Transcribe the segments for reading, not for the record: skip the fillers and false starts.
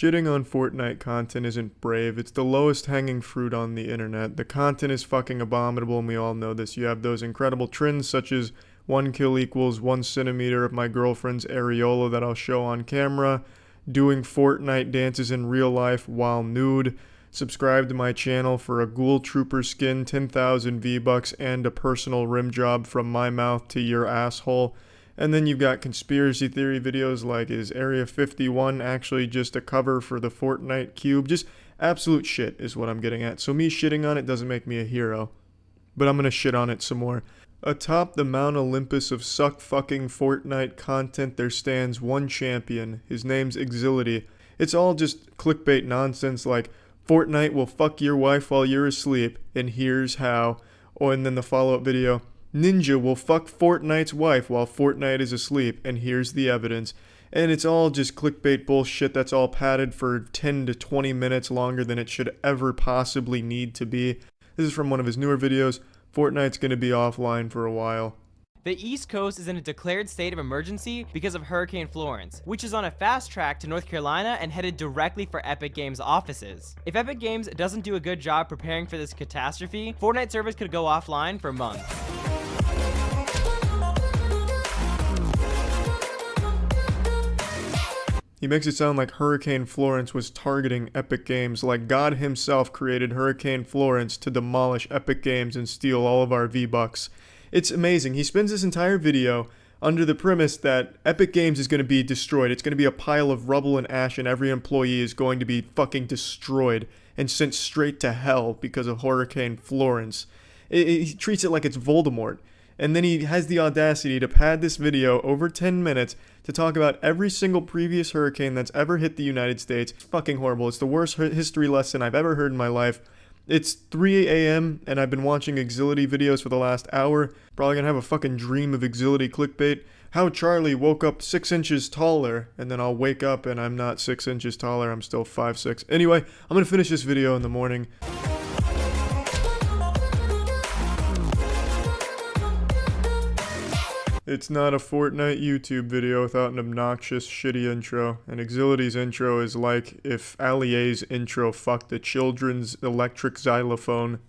Shitting on Fortnite content isn't brave, it's the lowest hanging fruit on the internet. The content is fucking abominable and we all know this. You have those incredible trends such as 1 kill equals 1 centimeter of my girlfriend's areola that I'll show on camera, doing Fortnite dances in real life while nude, subscribe to my channel for a Ghoul Trooper skin, 10,000 V-Bucks, and a personal rim job from my mouth to your asshole. And then you've got conspiracy theory videos like, is Area 51 actually just a cover for the Fortnite cube? Just absolute shit is what I'm getting at. So me shitting on it doesn't make me a hero. But I'm gonna shit on it some more. Atop the Mount Olympus of suck-fucking Fortnite content there stands one champion. His name's Exility. It's all just clickbait nonsense like, Fortnite will fuck your wife while you're asleep, and here's how. Oh, and then the follow-up video, Ninja will fuck Fortnite's wife while Fortnite is asleep, and here's the evidence. And it's all just clickbait bullshit that's all padded for 10 to 20 minutes longer than it should ever possibly need to be. This is from one of his newer videos. Fortnite's gonna be offline for a while. The East Coast is in a declared state of emergency because of Hurricane Florence, which is on a fast track to North Carolina and headed directly for Epic Games offices. If Epic Games doesn't do a good job preparing for this catastrophe, Fortnite servers could go offline for months. He makes it sound like Hurricane Florence was targeting Epic Games, like God himself created Hurricane Florence to demolish Epic Games and steal all of our V-Bucks. It's amazing. He spends this entire video under the premise that Epic Games is going to be destroyed. It's going to be a pile of rubble and ash and every employee is going to be fucking destroyed and sent straight to hell because of Hurricane Florence. He treats it like it's Voldemort. And then he has the audacity to pad this video over 10 minutes to talk about every single previous hurricane that's ever hit the United States. It's fucking horrible. It's the worst history lesson I've ever heard in my life. It's 3 a.m. and I've been watching Exility videos for the last hour. Probably gonna have a fucking dream of Exility clickbait. How Charlie woke up 6 inches taller, and then I'll wake up and I'm not 6 inches taller, I'm still 5'6". Anyway, I'm gonna finish this video in the morning. It's not a Fortnite YouTube video without an obnoxious, shitty intro. And Exility's intro is like if Allier's intro fucked a children's electric xylophone.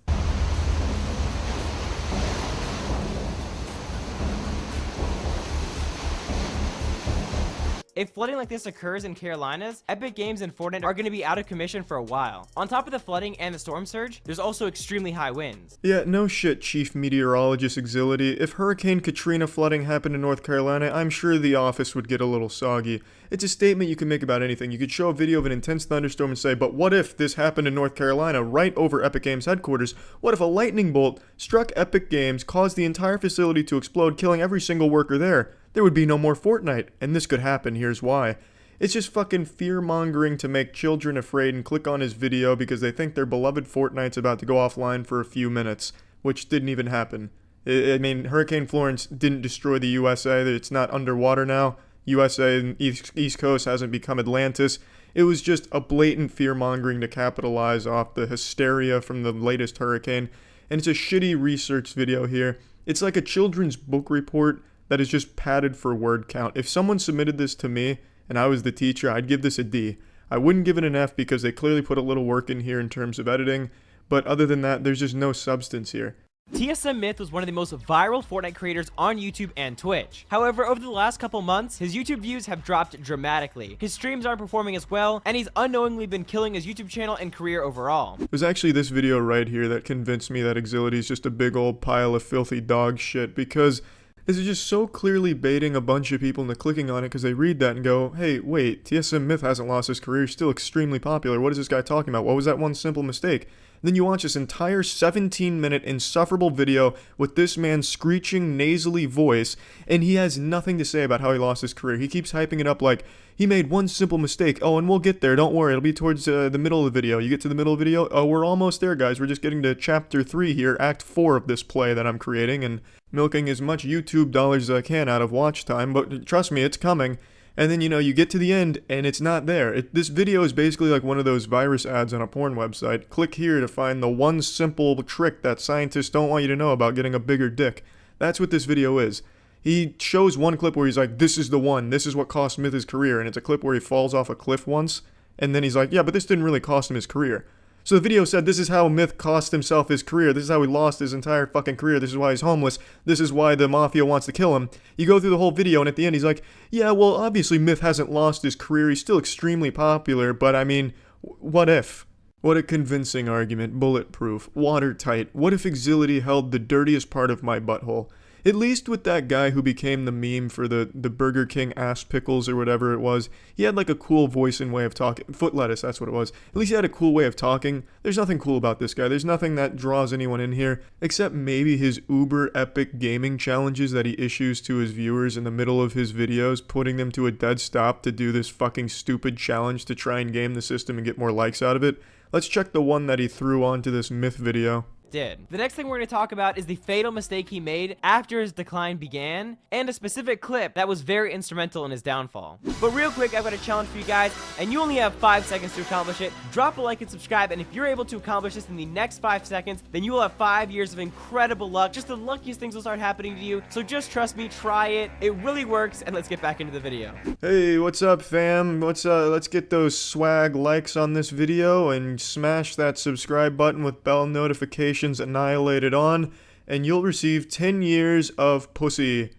If flooding like this occurs in Carolinas, Epic Games and Fortnite are going to be out of commission for a while. On top of the flooding and the storm surge, there's also extremely high winds. Yeah, no shit, Chief Meteorologist Exility. If Hurricane Katrina flooding happened in North Carolina, I'm sure the office would get a little soggy. It's a statement you can make about anything. You could show a video of an intense thunderstorm and say, but what if this happened in North Carolina right over Epic Games headquarters? What if a lightning bolt struck Epic Games, caused the entire facility to explode, killing every single worker there? There would be no more Fortnite, and this could happen, here's why. It's just fucking fear-mongering to make children afraid and click on his video because they think their beloved Fortnite's about to go offline for a few minutes, which didn't even happen. I mean, Hurricane Florence didn't destroy the USA, it's not underwater now. USA and East Coast hasn't become Atlantis. It was just a blatant fear-mongering to capitalize off the hysteria from the latest hurricane, and it's a shitty research video here. It's like a children's book report that is just padded for word count. If someone submitted this to me and I was the teacher, I'd give this a D. I wouldn't give it an F because they clearly put a little work in here in terms of editing, but other than that, there's just no substance here. TSM Myth was one of the most viral Fortnite creators on YouTube and Twitch. However, over the last couple months, his YouTube views have dropped dramatically. His streams aren't performing as well, and he's unknowingly been killing his YouTube channel and career overall. It was actually this video right here that convinced me that Exility is just a big old pile of filthy dog shit, because this is just so clearly baiting a bunch of people into clicking on it because they read that and go, hey, wait, TSM Myth hasn't lost his career, he's still extremely popular, what is this guy talking about? What was that one simple mistake? Then you watch this entire 17-minute insufferable video with this man's screeching, nasally voice, and he has nothing to say about how he lost his career. He keeps hyping it up like, he made one simple mistake. Oh, and we'll get there. Don't worry. It'll be towards the middle of the video. You get to the middle of the video. Oh, we're almost there, guys. We're just getting to chapter 3 here, act 4 of this play that I'm creating, and milking as much YouTube dollars as I can out of watch time. But trust me, it's coming. And then, you get to the end, and it's not there. This video is basically like one of those virus ads on a porn website. Click here to find the one simple trick that scientists don't want you to know about getting a bigger dick. That's what this video is. He shows one clip where he's like, this is the one. This is what cost Myth his career. And it's a clip where he falls off a cliff once. And then he's like, yeah, but this didn't really cost him his career. So the video said, this is how Myth cost himself his career. This is how he lost his entire fucking career. This is why he's homeless. This is why the mafia wants to kill him. You go through the whole video, and at the end, he's like, yeah, well, obviously Myth hasn't lost his career. He's still extremely popular, but I mean, what if? What a convincing argument. Bulletproof. Watertight. What if Exility held the dirtiest part of my butthole? At least with that guy who became the meme for the Burger King ass pickles or whatever it was, he had like a cool voice and way of talking. Foot lettuce, that's what it was. At least he had a cool way of talking. There's nothing cool about this guy. There's nothing that draws anyone in here, except maybe his uber epic gaming challenges that he issues to his viewers in the middle of his videos, putting them to a dead stop to do this fucking stupid challenge to try and game the system and get more likes out of it. Let's check the one that he threw onto this Myth video. Did. The next thing we're going to talk about is the fatal mistake he made after his decline began, and a specific clip that was very instrumental in his downfall. But real quick, I've got a challenge for you guys, and you only have 5 seconds to accomplish it. Drop a like and subscribe, and if you're able to accomplish this in the next 5 seconds, then you will have 5 years of incredible luck. Just the luckiest things will start happening to you, so just trust me, try it. It really works, and let's get back into the video. Hey, what's up, fam? Let's get those swag likes on this video and smash that subscribe button with bell notifications annihilated on, and you'll receive 10 years of pussy.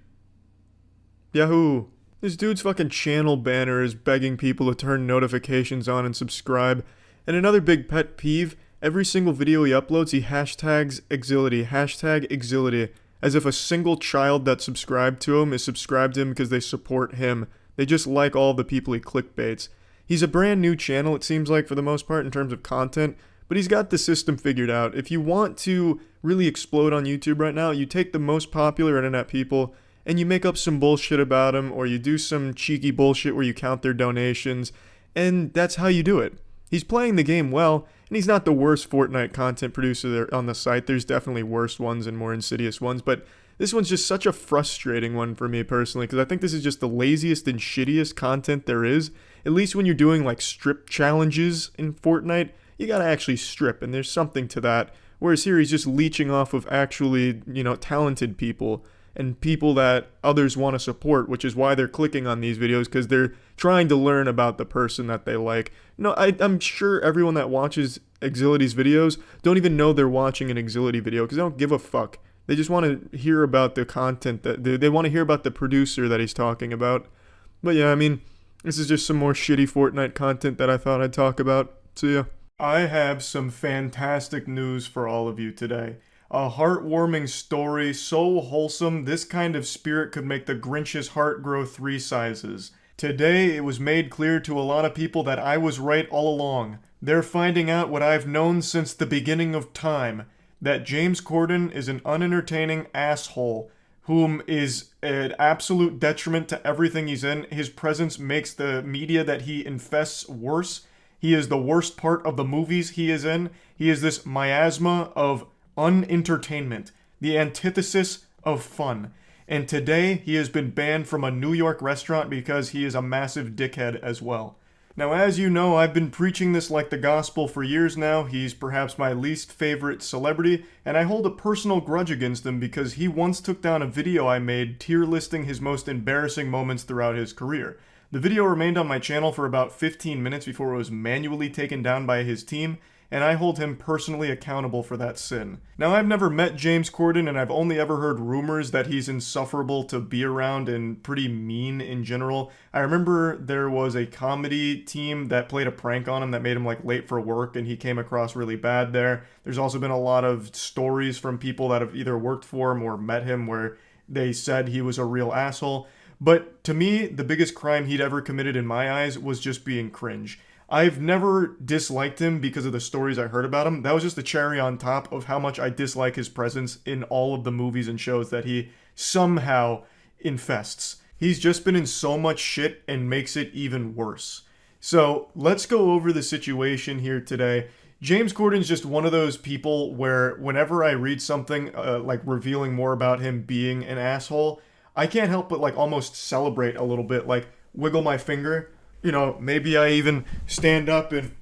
Yahoo! This dude's fucking channel banner is begging people to turn notifications on and subscribe. And another big pet peeve, every single video he uploads, he hashtags Exility, hashtag Exility, as if a single child that subscribed to him is subscribed to him because they support him. They just like all the people he clickbaits. He's a brand new channel, it seems like, for the most part, in terms of content. But he's got the system figured out. If you want to really explode on YouTube right now, you take the most popular internet people and you make up some bullshit about them, or you do some cheeky bullshit where you count their donations, and that's how you do it. He's playing the game well, and he's not the worst Fortnite content producer there on the site. There's definitely worse ones and more insidious ones, but this one's just such a frustrating one for me personally, because I think this is just the laziest and shittiest content there is. At least when you're doing like strip challenges in Fortnite, you gotta actually strip, and there's something to that. Whereas here he's just leeching off of actually, talented people and people that others want to support, which is why they're clicking on these videos, because they're trying to learn about the person that they like. No, I'm sure everyone that watches Exility's videos don't even know they're watching an Exility video, because they don't give a fuck. They just want to hear about the content, that they want to hear about the producer that he's talking about. But yeah, I mean, this is just some more shitty Fortnite content that I thought I'd talk about. So yeah. I have some fantastic news for all of you today. A heartwarming story so wholesome, this kind of spirit could make the Grinch's heart grow 3 sizes. Today, it was made clear to a lot of people that I was right all along. They're finding out what I've known since the beginning of time, that James Corden is an unentertaining asshole, whom is an absolute detriment to everything he's in. His presence makes the media that he infests worse. He is the worst part of the movies he is in. He is this miasma of unentertainment, the antithesis of fun. And today, he has been banned from a New York restaurant because he is a massive dickhead as well. Now, as you know, I've been preaching this like the gospel for years now. He's perhaps my least favorite celebrity, and I hold a personal grudge against him because he once took down a video I made tier listing his most embarrassing moments throughout his career. The video remained on my channel for about 15 minutes before it was manually taken down by his team, and I hold him personally accountable for that sin. Now, I've never met James Corden, and I've only ever heard rumors that he's insufferable to be around and pretty mean in general. I remember there was a comedy team that played a prank on him that made him like late for work, and he came across really bad there. There's also been a lot of stories from people that have either worked for him or met him where they said he was a real asshole. But to me, the biggest crime he'd ever committed in my eyes was just being cringe. I've never disliked him because of the stories I heard about him. That was just the cherry on top of how much I dislike his presence in all of the movies and shows that he somehow infests. He's just been in so much shit and makes it even worse. So let's go over the situation here today. James Corden's just one of those people where whenever I read something like revealing more about him being an asshole, I can't help but like almost celebrate a little bit, like wiggle my finger. Maybe I even stand up and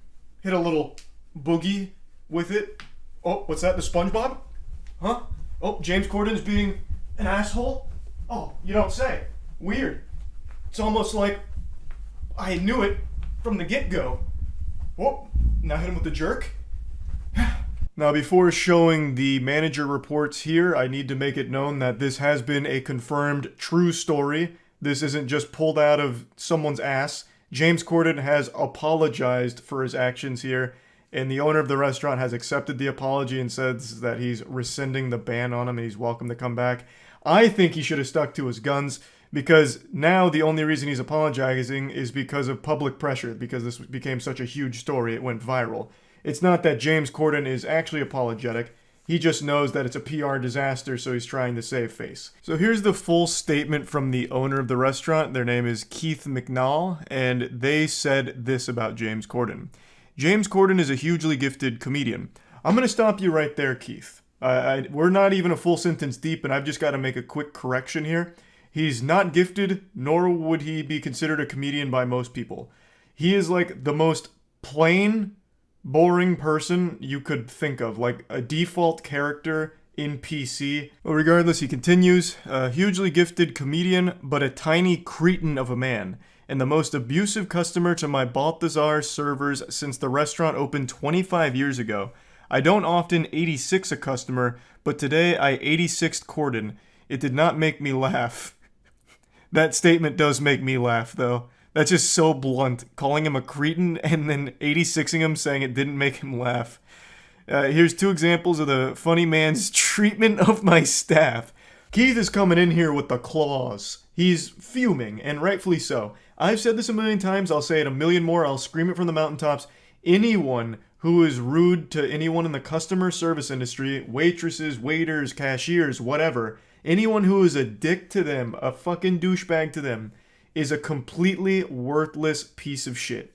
hit a little boogie with it. Oh, what's that, the SpongeBob? Huh? Oh, James Corden's being an asshole? Oh, you don't say. Weird. It's almost like I knew it from the get-go. Oh, now hit him with the jerk. Now, before showing the manager reports here, I need to make it known that this has been a confirmed true story. This isn't just pulled out of someone's ass. James Corden has apologized for his actions here, and the owner of the restaurant has accepted the apology and says that he's rescinding the ban on him and he's welcome to come back. I think he should have stuck to his guns, because now the only reason he's apologizing is because of public pressure, because this became such a huge story, it went viral. It's not that James Corden is actually apologetic. He just knows that it's a PR disaster, so he's trying to save face. So here's the full statement from the owner of the restaurant. Their name is Keith McNall, and they said this about James Corden. James Corden is a hugely gifted comedian. I'm going to stop you right there, Keith. We're not even a full sentence deep, and I've just got to make a quick correction here. He's not gifted, nor would he be considered a comedian by most people. He is like the most plain, boring person you could think of, like a default character in PC. Well, regardless, he continues, a hugely gifted comedian, but a tiny cretin of a man, and the most abusive customer to my Balthazar servers since the restaurant opened 25 years ago. I don't often 86 a customer, but today I 86'd Corden. It did not make me laugh. That statement does make me laugh, though. That's just so blunt, calling him a cretin and then 86ing him, saying it didn't make him laugh. Here's two examples of the funny man's treatment of my staff. Keith is coming in here with the claws. He's fuming, and rightfully so. I've said this a million times, I'll say it a million more, I'll scream it from the mountaintops. Anyone who is rude to anyone in the customer service industry, waitresses, waiters, cashiers, whatever, anyone who is a dick to them, a fucking douchebag to them, is a completely worthless piece of shit.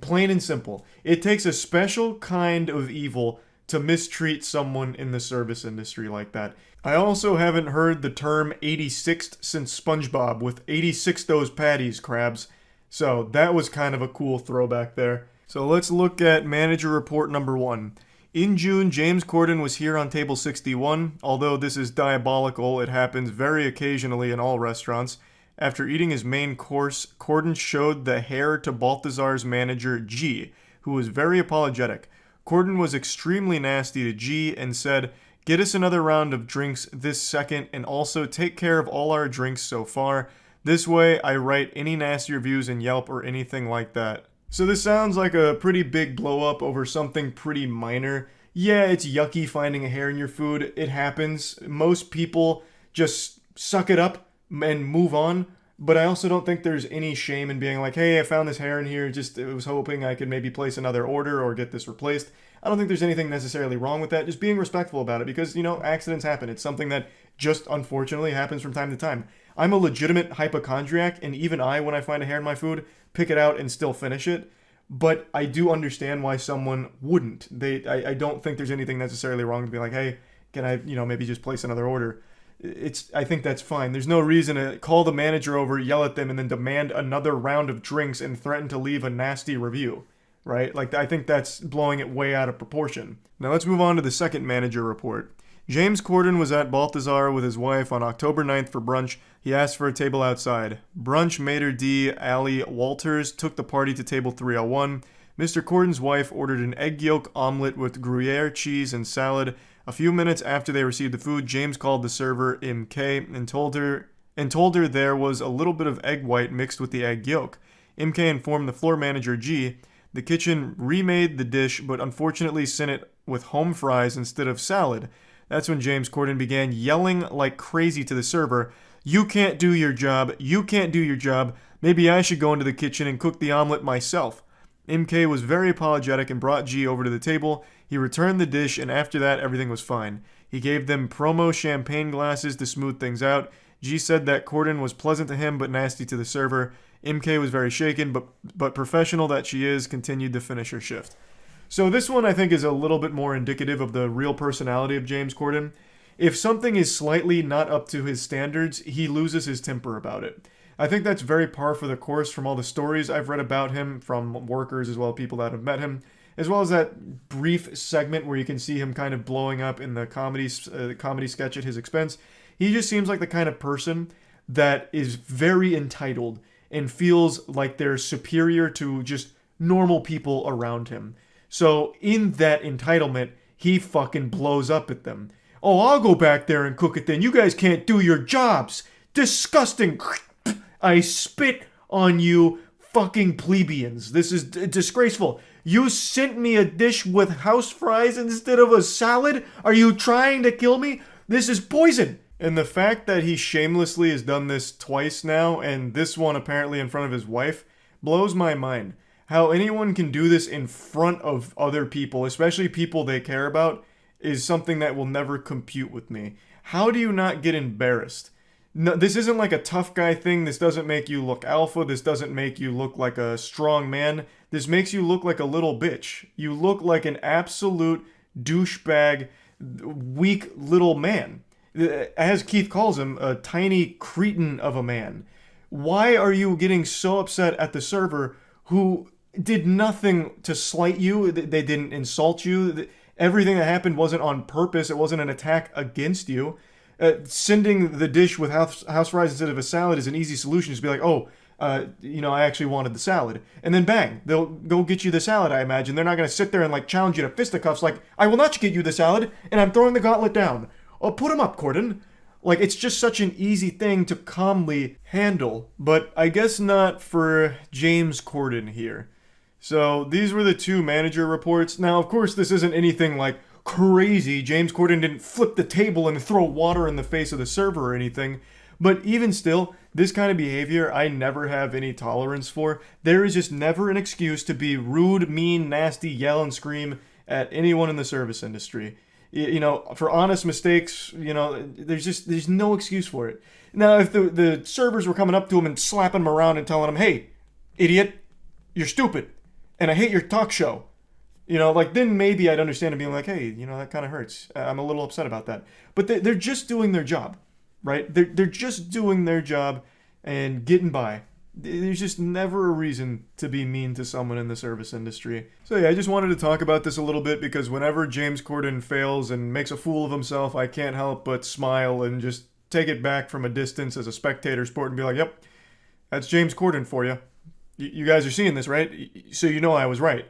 Plain and simple. It takes a special kind of evil to mistreat someone in the service industry like that. I also haven't heard the term 86th since SpongeBob with 86 those patties, crabs. So that was kind of a cool throwback there. So let's look at manager report number 1. In June, James Corden was here on table 61. Although this is diabolical, it happens very occasionally in all restaurants. After eating his main course, Corden showed the hair to Balthazar's manager, G, who was very apologetic. Corden was extremely nasty to G and said, "Get us another round of drinks this second and also take care of all our drinks so far. This way, I write any nasty reviews in Yelp or anything like that." So this sounds like a pretty big blow up over something pretty minor. Yeah, it's yucky finding a hair in your food. It happens. Most people just suck it up and move on. But I also don't think there's any shame in being like, hey, I found this hair in here, I was hoping I could maybe place another order or get this replaced. I don't think there's anything necessarily wrong with that. Just being respectful about it because, accidents happen. It's something that just unfortunately happens from time to time. I'm a legitimate hypochondriac, and even I, when I find a hair in my food, pick it out and still finish it. But I do understand why someone wouldn't. I don't think there's anything necessarily wrong to be like, hey, can I, maybe just place another order? I think that's fine. There's no reason to call the manager over, yell at them, and then demand another round of drinks and threaten to leave a nasty review, right? Like, I think that's blowing it way out of proportion. Now let's move on to the second manager report. James Corden was at Balthazar with his wife on October 9th for brunch. He asked for a table outside. Brunch maitre d' Allie Walters took the party to table 301. Mr. Corden's wife ordered an egg yolk omelet with Gruyere cheese and salad. A few minutes after they received the food, James called the server, MK, and told her there was a little bit of egg white mixed with the egg yolk. MK informed the floor manager, G. The kitchen remade the dish, but unfortunately sent it with home fries instead of salad. That's when James Corden began yelling like crazy to the server, "You can't do your job. You can't do your job. Maybe I should go into the kitchen and cook the omelet myself." MK was very apologetic and brought G over to the table. He returned the dish, and after that, everything was fine. He gave them promo champagne glasses to smooth things out. G said that Corden was pleasant to him but nasty to the server. MK was very shaken, but professional that she is, continued to finish her shift. So this one I think is a little bit more indicative of the real personality of James Corden. If something is slightly not up to his standards, he loses his temper about it. I think that's very par for the course from all the stories I've read about him, from workers as well as people that have met him, as well as that brief segment where you can see him kind of blowing up in the comedy sketch at his expense. He just seems like the kind of person that is very entitled and feels like they're superior to just normal people around him. So in that entitlement, he fucking blows up at them. Oh, I'll go back there and cook it then. You guys can't do your jobs. Disgusting. I spit on you fucking plebeians. This is disgraceful. You sent me a dish with house fries instead of a salad? Are you trying to kill me? This is poison. And the fact that he shamelessly has done this twice now, and this one apparently in front of his wife, blows my mind. How anyone can do this in front of other people, especially people they care about, is something that will never compute with me. How do you not get embarrassed? No, this isn't like a tough guy thing. This doesn't make you look alpha. This doesn't make you look like a strong man. This makes you look like a little bitch. You look like an absolute douchebag, weak little man. As Keith calls him, a tiny cretin of a man. Why are you getting so upset at the server who did nothing to slight you? They didn't insult you. Everything that happened wasn't on purpose. It wasn't an attack against you. Sending the dish with house fries instead of a salad is an easy solution. Just be like, oh, I actually wanted the salad. And then bang, they'll go get you the salad, I imagine. They're not going to sit there and like challenge you to fisticuffs like, I will not get you the salad, and I'm throwing the gauntlet down. Oh, put him up, Corden. Like, it's just such an easy thing to calmly handle. But I guess not for James Corden here. So these were the two manager reports. Now, of course, this isn't anything like crazy. James Corden didn't flip the table and throw water in the face of the server or anything. But even still, this kind of behavior I never have any tolerance for. There is just never an excuse to be rude, mean, nasty, yell and scream at anyone in the service industry. For honest mistakes, there's no excuse for it. Now, if the servers were coming up to him and slapping him around and telling him, hey, idiot, you're stupid, and I hate your talk show, then maybe I'd understand him being like, hey, that kind of hurts. I'm a little upset about that. But they're just doing their job, right? They're just doing their job and getting by. There's just never a reason to be mean to someone in the service industry. So yeah, I just wanted to talk about this a little bit because whenever James Corden fails and makes a fool of himself, I can't help but smile and just take it back from a distance as a spectator sport and be like, yep, that's James Corden for you. You guys are seeing this, right? So I was right.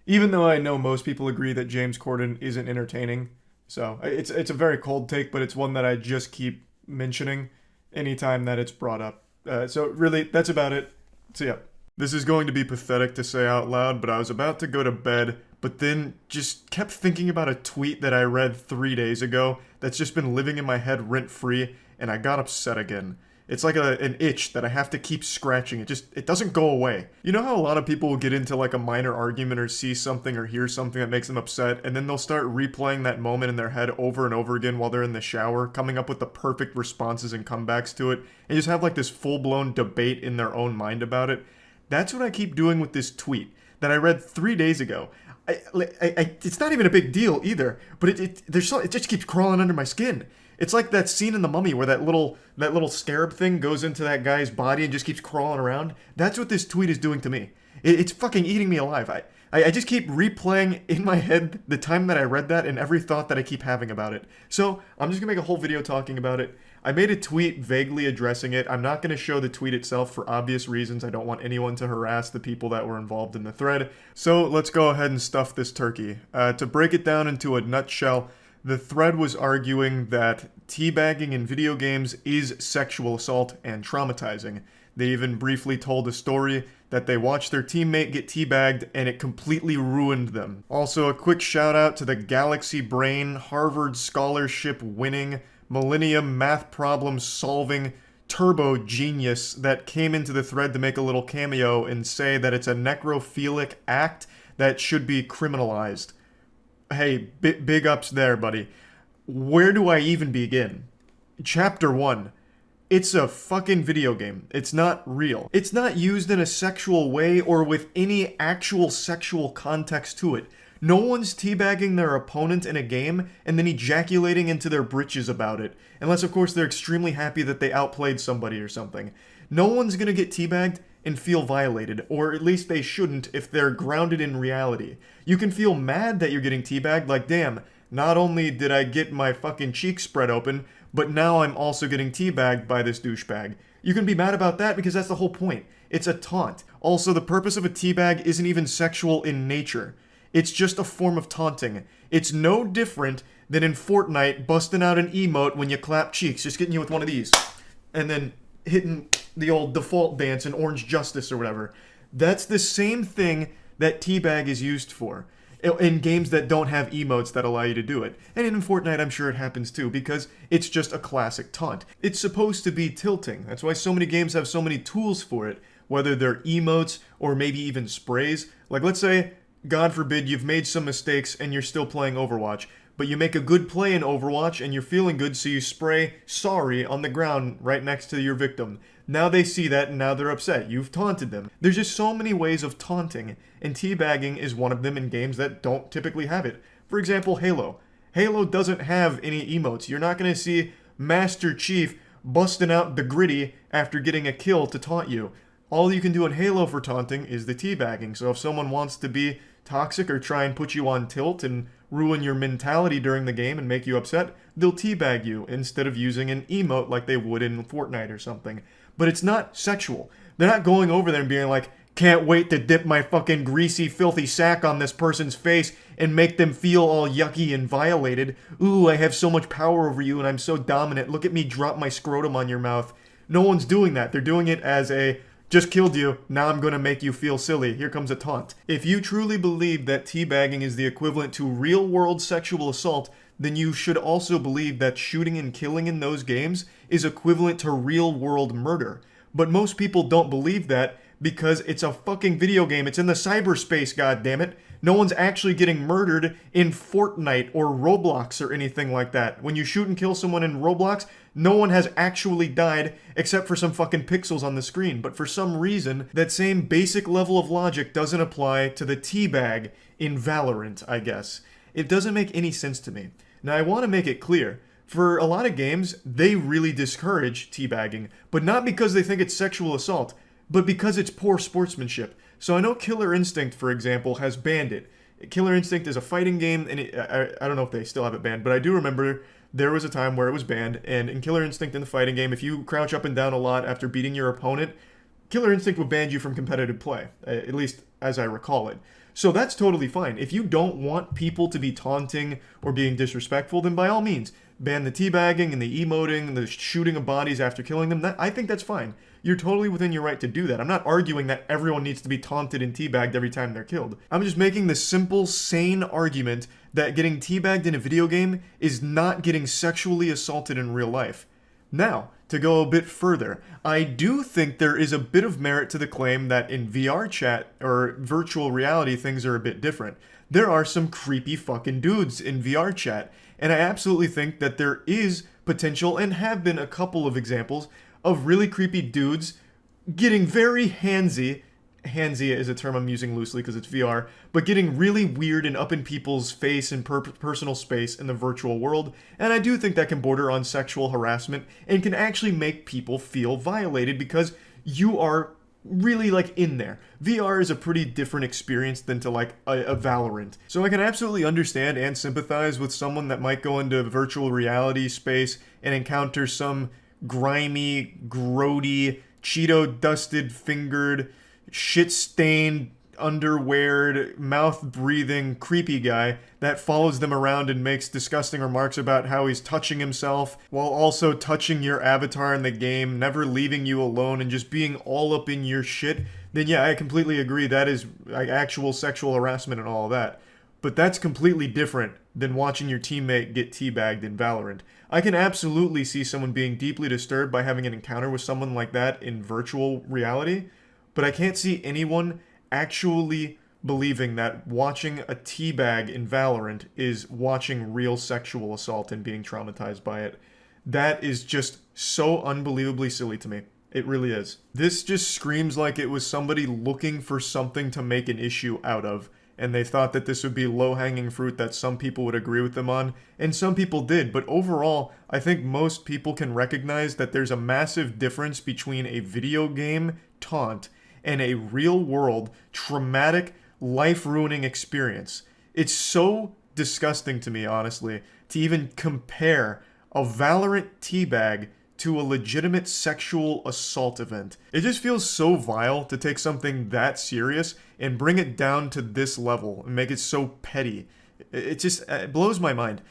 Even though I know most people agree that James Corden isn't entertaining. So it's a very cold take, but it's one that I just keep mentioning anytime that it's brought up. So really, that's about it. So yeah. This is going to be pathetic to say out loud, but I was about to go to bed, but then just kept thinking about a tweet that I read 3 days ago that's just been living in my head rent-free, and I got upset again. It's like an itch that I have to keep scratching. It doesn't go away. You know how a lot of people will get into like a minor argument or see something or hear something that makes them upset, and then they'll start replaying that moment in their head over and over again while they're in the shower, coming up with the perfect responses and comebacks to it, and just have like this full-blown debate in their own mind about it? That's what I keep doing with this tweet that I read 3 days ago. It's not even a big deal either, but it just keeps crawling under my skin. It's like that scene in The Mummy where that little scarab thing goes into that guy's body and just keeps crawling around. That's what this tweet is doing to me. It's fucking eating me alive. I just keep replaying in my head the time that I read that and every thought that I keep having about it. So I'm just gonna make a whole video talking about it. I made a tweet vaguely addressing it. I'm not going to show the tweet itself for obvious reasons. I don't want anyone to harass the people that were involved in the thread. So let's go ahead and stuff this turkey. To break it down into a nutshell, the thread was arguing that teabagging in video games is sexual assault and traumatizing. They even briefly told a story that they watched their teammate get teabagged and it completely ruined them. Also, a quick shout out to the Galaxy Brain, Harvard scholarship winning, Millennium math problem solving turbo genius that came into the thread to make a little cameo and say that it's a necrophilic act that should be criminalized. Hey, big ups there, buddy. Where do I even begin? Chapter 1. It's a fucking video game. It's not real. It's not used in a sexual way or with any actual sexual context to it. No one's teabagging their opponent in a game and then ejaculating into their britches about it. Unless, of course, they're extremely happy that they outplayed somebody or something. No one's gonna get teabagged and feel violated, or at least they shouldn't if they're grounded in reality. You can feel mad that you're getting teabagged, like, damn, not only did I get my fucking cheeks spread open, but now I'm also getting teabagged by this douchebag. You can be mad about that because that's the whole point. It's a taunt. Also, the purpose of a teabag isn't even sexual in nature. It's just a form of taunting. It's no different than in Fortnite busting out an emote when you clap cheeks, just getting you with one of these, and then hitting the old default dance in Orange Justice or whatever. That's the same thing that teabag is used for in games that don't have emotes that allow you to do it. And in Fortnite, I'm sure it happens too, because it's just a classic taunt. It's supposed to be tilting. That's why so many games have so many tools for it, whether they're emotes or maybe even sprays. Like, let's say, God forbid, you've made some mistakes and you're still playing Overwatch, but you make a good play in Overwatch and you're feeling good, so you spray sorry on the ground right next to your victim. Now they see that and now they're upset. You've taunted them. There's just so many ways of taunting, and teabagging is one of them in games that don't typically have it. For example, Halo. Halo doesn't have any emotes. You're not going to see Master Chief busting out the gritty after getting a kill to taunt you. All you can do in Halo for taunting is the teabagging. So if someone wants to be toxic or try and put you on tilt and ruin your mentality during the game and make you upset, they'll teabag you instead of using an emote like they would in Fortnite or something. But it's not sexual. They're not going over there and being like, can't wait to dip my fucking greasy, filthy sack on this person's face and make them feel all yucky and violated. Ooh, I have so much power over you and I'm so dominant. Look at me drop my scrotum on your mouth. No one's doing that. They're doing it as a, just killed you, now I'm gonna make you feel silly. Here comes a taunt. If you truly believe that teabagging is the equivalent to real-world sexual assault, then you should also believe that shooting and killing in those games is equivalent to real-world murder. But most people don't believe that because it's a fucking video game. It's in the cyberspace, goddammit. No one's actually getting murdered in Fortnite or Roblox or anything like that. When you shoot and kill someone in Roblox, no one has actually died except for some fucking pixels on the screen. But for some reason, that same basic level of logic doesn't apply to the teabag in Valorant, I guess. It doesn't make any sense to me. Now, I want to make it clear. For a lot of games, they really discourage teabagging, but not because they think it's sexual assault, but because it's poor sportsmanship. So I know Killer Instinct, for example, has banned it. Killer Instinct is a fighting game, and I don't know if they still have it banned, but I do remember there was a time where it was banned, and in Killer Instinct in the fighting game, if you crouch up and down a lot after beating your opponent, Killer Instinct would ban you from competitive play, at least as I recall it. So that's totally fine. If you don't want people to be taunting or being disrespectful, then by all means, ban the teabagging and the emoting and the shooting of bodies after killing them. I think that's fine. You're totally within your right to do that. I'm not arguing that everyone needs to be taunted and teabagged every time they're killed. I'm just making the simple, sane argument that getting teabagged in a video game is not getting sexually assaulted in real life. Now, to go a bit further, I do think there is a bit of merit to the claim that in VR chat or virtual reality things are a bit different. There are some creepy fucking dudes in VR chat, and I absolutely think that there is potential and have been a couple of examples of really creepy dudes getting very handsy. Handsy is a term I'm using loosely because it's VR, but getting really weird and up in people's face and personal space in the virtual world, and I do think that can border on sexual harassment and can actually make people feel violated because you are really like in there. VR is a pretty different experience than to like a Valorant. So I can absolutely understand and sympathize with someone that might go into virtual reality space and encounter some grimy, grody, Cheeto-dusted, fingered, shit-stained, underweared, mouth-breathing, creepy guy that follows them around and makes disgusting remarks about how he's touching himself while also touching your avatar in the game, never leaving you alone, and just being all up in your shit, then yeah, I completely agree that is like actual sexual harassment and all of that. But that's completely different than watching your teammate get teabagged in Valorant. I can absolutely see someone being deeply disturbed by having an encounter with someone like that in virtual reality, but I can't see anyone actually believing that watching a teabag in Valorant is watching real sexual assault and being traumatized by it. That is just so unbelievably silly to me. It really is. This just screams like it was somebody looking for something to make an issue out of, and they thought that this would be low-hanging fruit that some people would agree with them on, and some people did, but overall, I think most people can recognize that there's a massive difference between a video game taunt and a real-world, traumatic, life-ruining experience. It's so disgusting to me, honestly, to even compare a Valorant teabag to a legitimate sexual assault event. It just feels so vile to take something that serious and bring it down to this level and make it so petty. It blows my mind.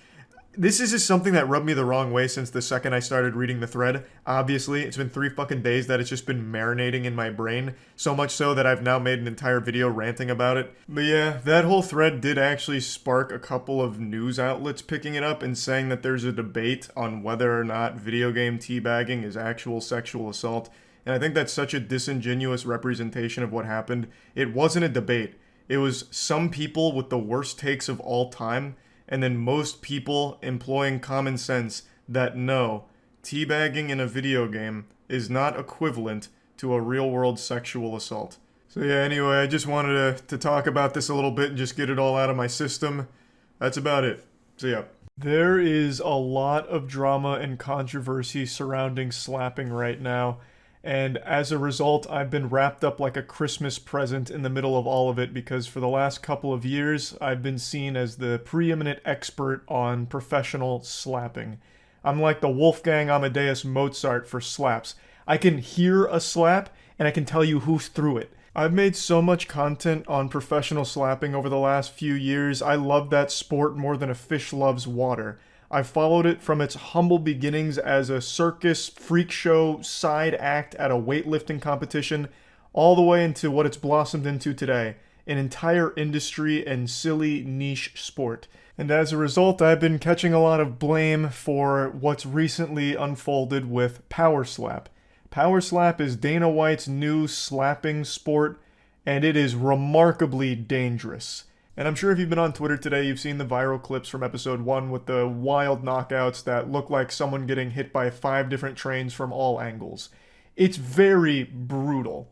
This is just something that rubbed me the wrong way since the second I started reading the thread. Obviously, it's been 3 fucking days that it's just been marinating in my brain, so much so that I've now made an entire video ranting about it. But yeah, that whole thread did actually spark a couple of news outlets picking it up and saying that there's a debate on whether or not video game teabagging is actual sexual assault. And I think that's such a disingenuous representation of what happened. It wasn't a debate. It was some people with the worst takes of all time, and then most people employing common sense that no, teabagging in a video game is not equivalent to a real-world sexual assault. So yeah, anyway, I just wanted to talk about this a little bit and just get it all out of my system. That's about it. So yeah. There is a lot of drama and controversy surrounding slapping right now. And as a result, I've been wrapped up like a Christmas present in the middle of all of it because for the last couple of years, I've been seen as the preeminent expert on professional slapping. I'm like the Wolfgang Amadeus Mozart for slaps. I can hear a slap, and I can tell you who threw it. I've made so much content on professional slapping over the last few years. I love that sport more than a fish loves water. I've followed it from its humble beginnings as a circus freak show side act at a weightlifting competition, all the way into what it's blossomed into today, an entire industry and silly niche sport. And as a result, I've been catching a lot of blame for what's recently unfolded with Power Slap. Power Slap is Dana White's new slapping sport, and it is remarkably dangerous. And I'm sure if you've been on Twitter today, you've seen the viral clips from episode 1 with the wild knockouts that look like someone getting hit by 5 different trains from all angles. It's very brutal.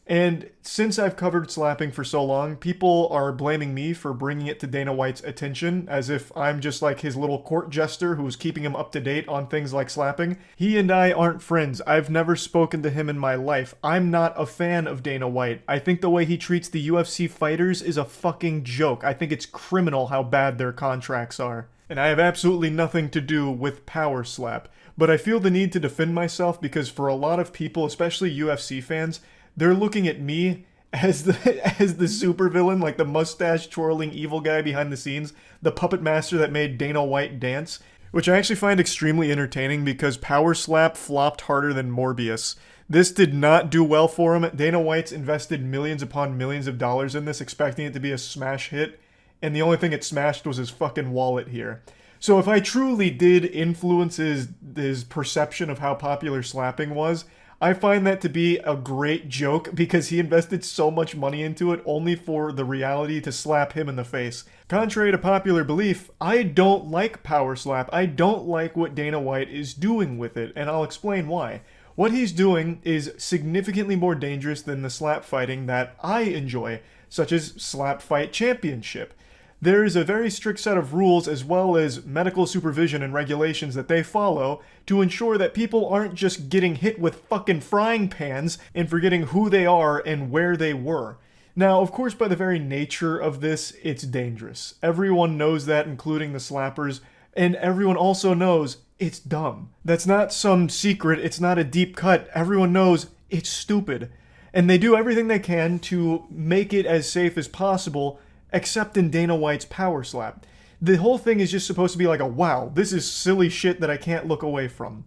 And since I've covered slapping for so long, people are blaming me for bringing it to Dana White's attention, as if I'm just like his little court jester who's keeping him up to date on things like slapping. He and I aren't friends. I've never spoken to him in my life. I'm not a fan of Dana White. I think the way he treats the UFC fighters is a fucking joke. I think it's criminal how bad their contracts are. And I have absolutely nothing to do with Power Slap. But I feel the need to defend myself because for a lot of people, especially UFC fans, they're looking at me as the supervillain, like the mustache twirling evil guy behind the scenes, the puppet master that made Dana White dance, which I actually find extremely entertaining because Power Slap flopped harder than Morbius. This did not do well for him. Dana White's invested millions upon millions of dollars in this, expecting it to be a smash hit, and the only thing it smashed was his fucking wallet here. So if I truly did influence his perception of how popular slapping was, I find that to be a great joke because he invested so much money into it only for the reality to slap him in the face. Contrary to popular belief, I don't like Power Slap. I don't like what Dana White is doing with it, and I'll explain why. What he's doing is significantly more dangerous than the slap fighting that I enjoy, such as Slap Fight Championship. There is a very strict set of rules as well as medical supervision and regulations that they follow to ensure that people aren't just getting hit with fucking frying pans and forgetting who they are and where they were. Now, of course, by the very nature of this, it's dangerous. Everyone knows that, including the slappers, and everyone also knows it's dumb. That's not some secret, it's not a deep cut. Everyone knows it's stupid. And they do everything they can to make it as safe as possible, except in Dana White's Power Slap. The whole thing is just supposed to be like a wow, this is silly shit that I can't look away from.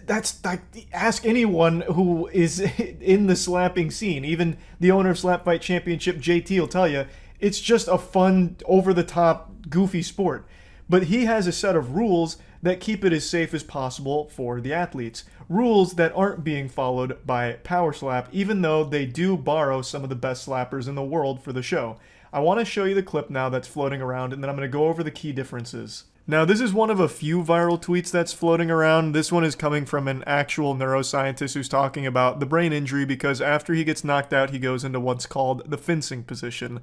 That's like, ask anyone who is in the slapping scene. Even the owner of Slap Fight Championship, JT, will tell you, it's just a fun, over-the-top, goofy sport. But he has a set of rules that keep it as safe as possible for the athletes. Rules that aren't being followed by Power Slap, even though they do borrow some of the best slappers in the world for the show. I want to show you the clip now that's floating around, and then I'm going to go over the key differences. Now, this is one of a few viral tweets that's floating around. This one is coming from an actual neuroscientist who's talking about the brain injury because after he gets knocked out, he goes into what's called the fencing position.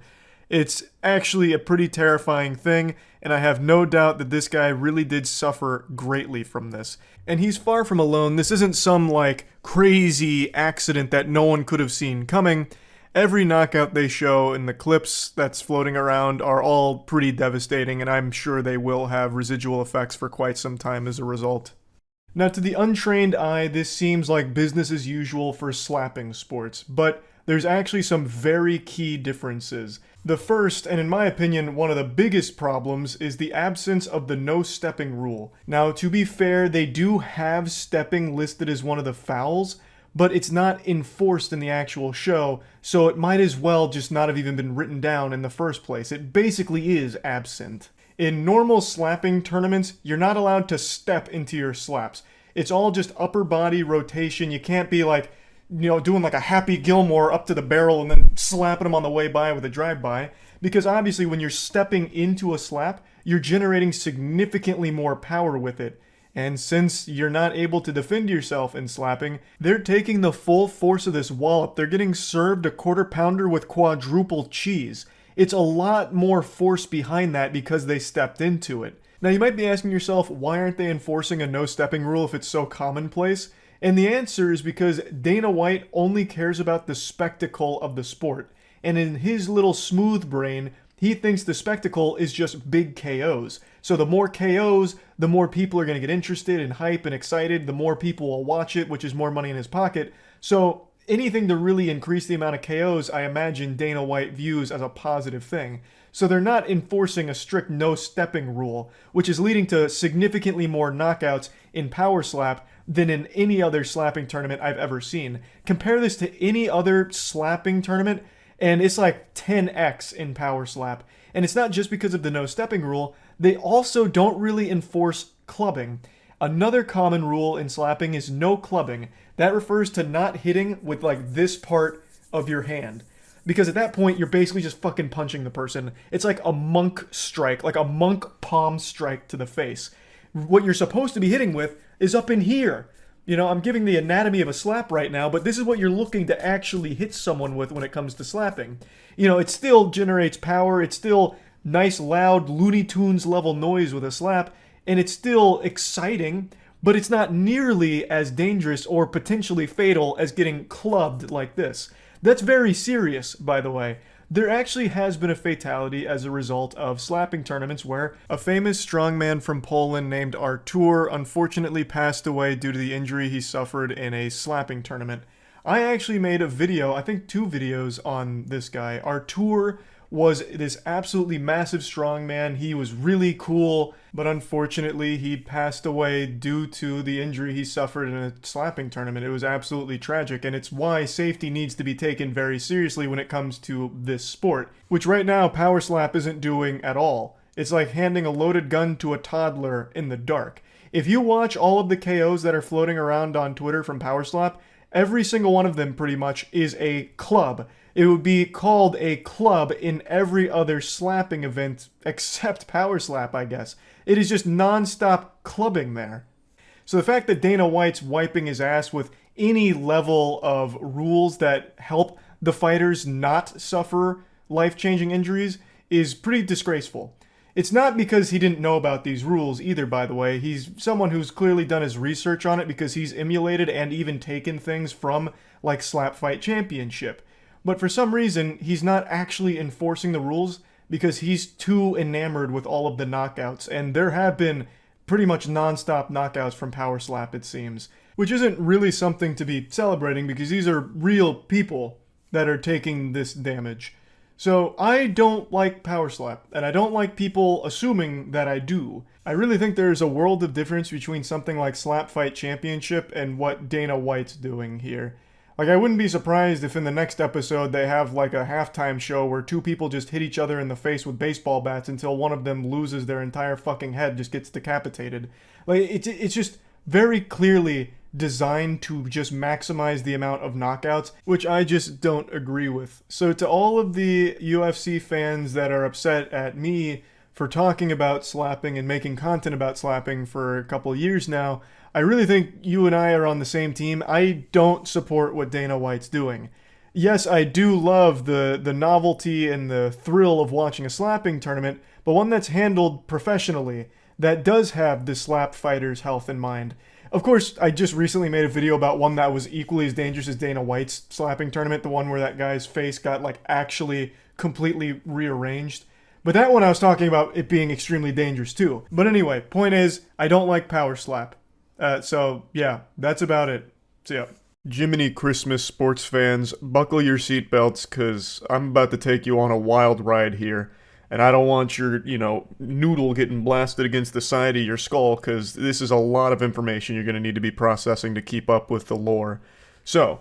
It's actually a pretty terrifying thing, and I have no doubt that this guy really did suffer greatly from this. And he's far from alone. This isn't some, like, crazy accident that no one could have seen coming. Every knockout they show in the clips that's floating around are all pretty devastating, and I'm sure they will have residual effects for quite some time as a result. Now, to the untrained eye, this seems like business as usual for slapping sports, but there's actually some very key differences. The first, and in my opinion, one of the biggest problems, is the absence of the no stepping rule. Now, to be fair, they do have stepping listed as one of the fouls, but it's not enforced in the actual show, so it might as well just not have even been written down in the first place. It basically is absent. In normal slapping tournaments, you're not allowed to step into your slaps. It's all just upper body rotation. You can't be like, doing like a Happy Gilmore up to the barrel and then slapping them on the way by with a drive-by. Because obviously when you're stepping into a slap, you're generating significantly more power with it. And since you're not able to defend yourself in slapping, they're taking the full force of this wallop. They're getting served a quarter pounder with quadruple cheese. It's a lot more force behind that because they stepped into it. Now you might be asking yourself, why aren't they enforcing a no stepping rule if it's so commonplace? And the answer is because Dana White only cares about the spectacle of the sport. And in his little smooth brain, he thinks the spectacle is just big KOs. So the more KOs, the more people are going to get interested and hype and excited, the more people will watch it, which is more money in his pocket. So anything to really increase the amount of KOs, I imagine Dana White views as a positive thing. So they're not enforcing a strict no stepping rule, which is leading to significantly more knockouts in Power Slap than in any other slapping tournament I've ever seen. Compare this to any other slapping tournament, and it's like 10x in Power Slap. And it's not just because of the no stepping rule, they also don't really enforce clubbing. Another common rule in slapping is no clubbing. That refers to not hitting with like this part of your hand. Because at that point, you're basically just fucking punching the person. It's like a monk strike, like a monk palm strike to the face. What you're supposed to be hitting with is up in here. I'm giving the anatomy of a slap right now, but this is what you're looking to actually hit someone with when it comes to slapping. It still generates power, it's still nice, loud, Looney Tunes level noise with a slap, and it's still exciting, but it's not nearly as dangerous or potentially fatal as getting clubbed like this. That's very serious, by the way. There actually has been a fatality as a result of slapping tournaments where a famous strongman from Poland named Artur unfortunately passed away due to the injury he suffered in a slapping tournament. I actually made a video, I think 2 videos on this guy. Artur was this absolutely massive strongman. He was really cool, but unfortunately he passed away due to the injury he suffered in a slapping tournament. It was absolutely tragic, and it's why safety needs to be taken very seriously when it comes to this sport, which right now Power Slap isn't doing at all. It's like handing a loaded gun to a toddler in the dark. If you watch all of the KOs that are floating around on Twitter from Power Slap, every single one of them pretty much is a club. It would be called a club in every other slapping event except Power Slap, I guess. It is just non-stop clubbing there. So the fact that Dana White's wiping his ass with any level of rules that help the fighters not suffer life-changing injuries is pretty disgraceful. It's not because he didn't know about these rules either, by the way. He's someone who's clearly done his research on it because he's emulated and even taken things from like Slap Fight Championship. But for some reason, he's not actually enforcing the rules because he's too enamored with all of the knockouts. And there have been pretty much non-stop knockouts from Power Slap, it seems. Which isn't really something to be celebrating because these are real people that are taking this damage. So I don't like Power Slap, and I don't like people assuming that I do. I really think there's a world of difference between something like Slap Fight Championship and what Dana White's doing here. Like, I wouldn't be surprised if in the next episode they have like a halftime show where 2 people just hit each other in the face with baseball bats until one of them loses their entire fucking head, just gets decapitated. Like, it's just very clearly designed to just maximize the amount of knockouts, which I just don't agree with. So to all of the UFC fans that are upset at me for talking about slapping and making content about slapping for a couple years now, I really think you and I are on the same team. I don't support what Dana White's doing. Yes, I do love the novelty and the thrill of watching a slapping tournament, but one that's handled professionally, that does have the slap fighter's health in mind. Of course, I just recently made a video about one that was equally as dangerous as Dana White's slapping tournament, the one where that guy's face got like actually completely rearranged. But that one I was talking about it being extremely dangerous too. But anyway, point is, I don't like Power Slap. So yeah, that's about it. See ya. Jiminy Christmas sports fans, buckle your seatbelts because I'm about to take you on a wild ride here. And I don't want your, noodle getting blasted against the side of your skull because this is a lot of information you're going to need to be processing to keep up with the lore. So,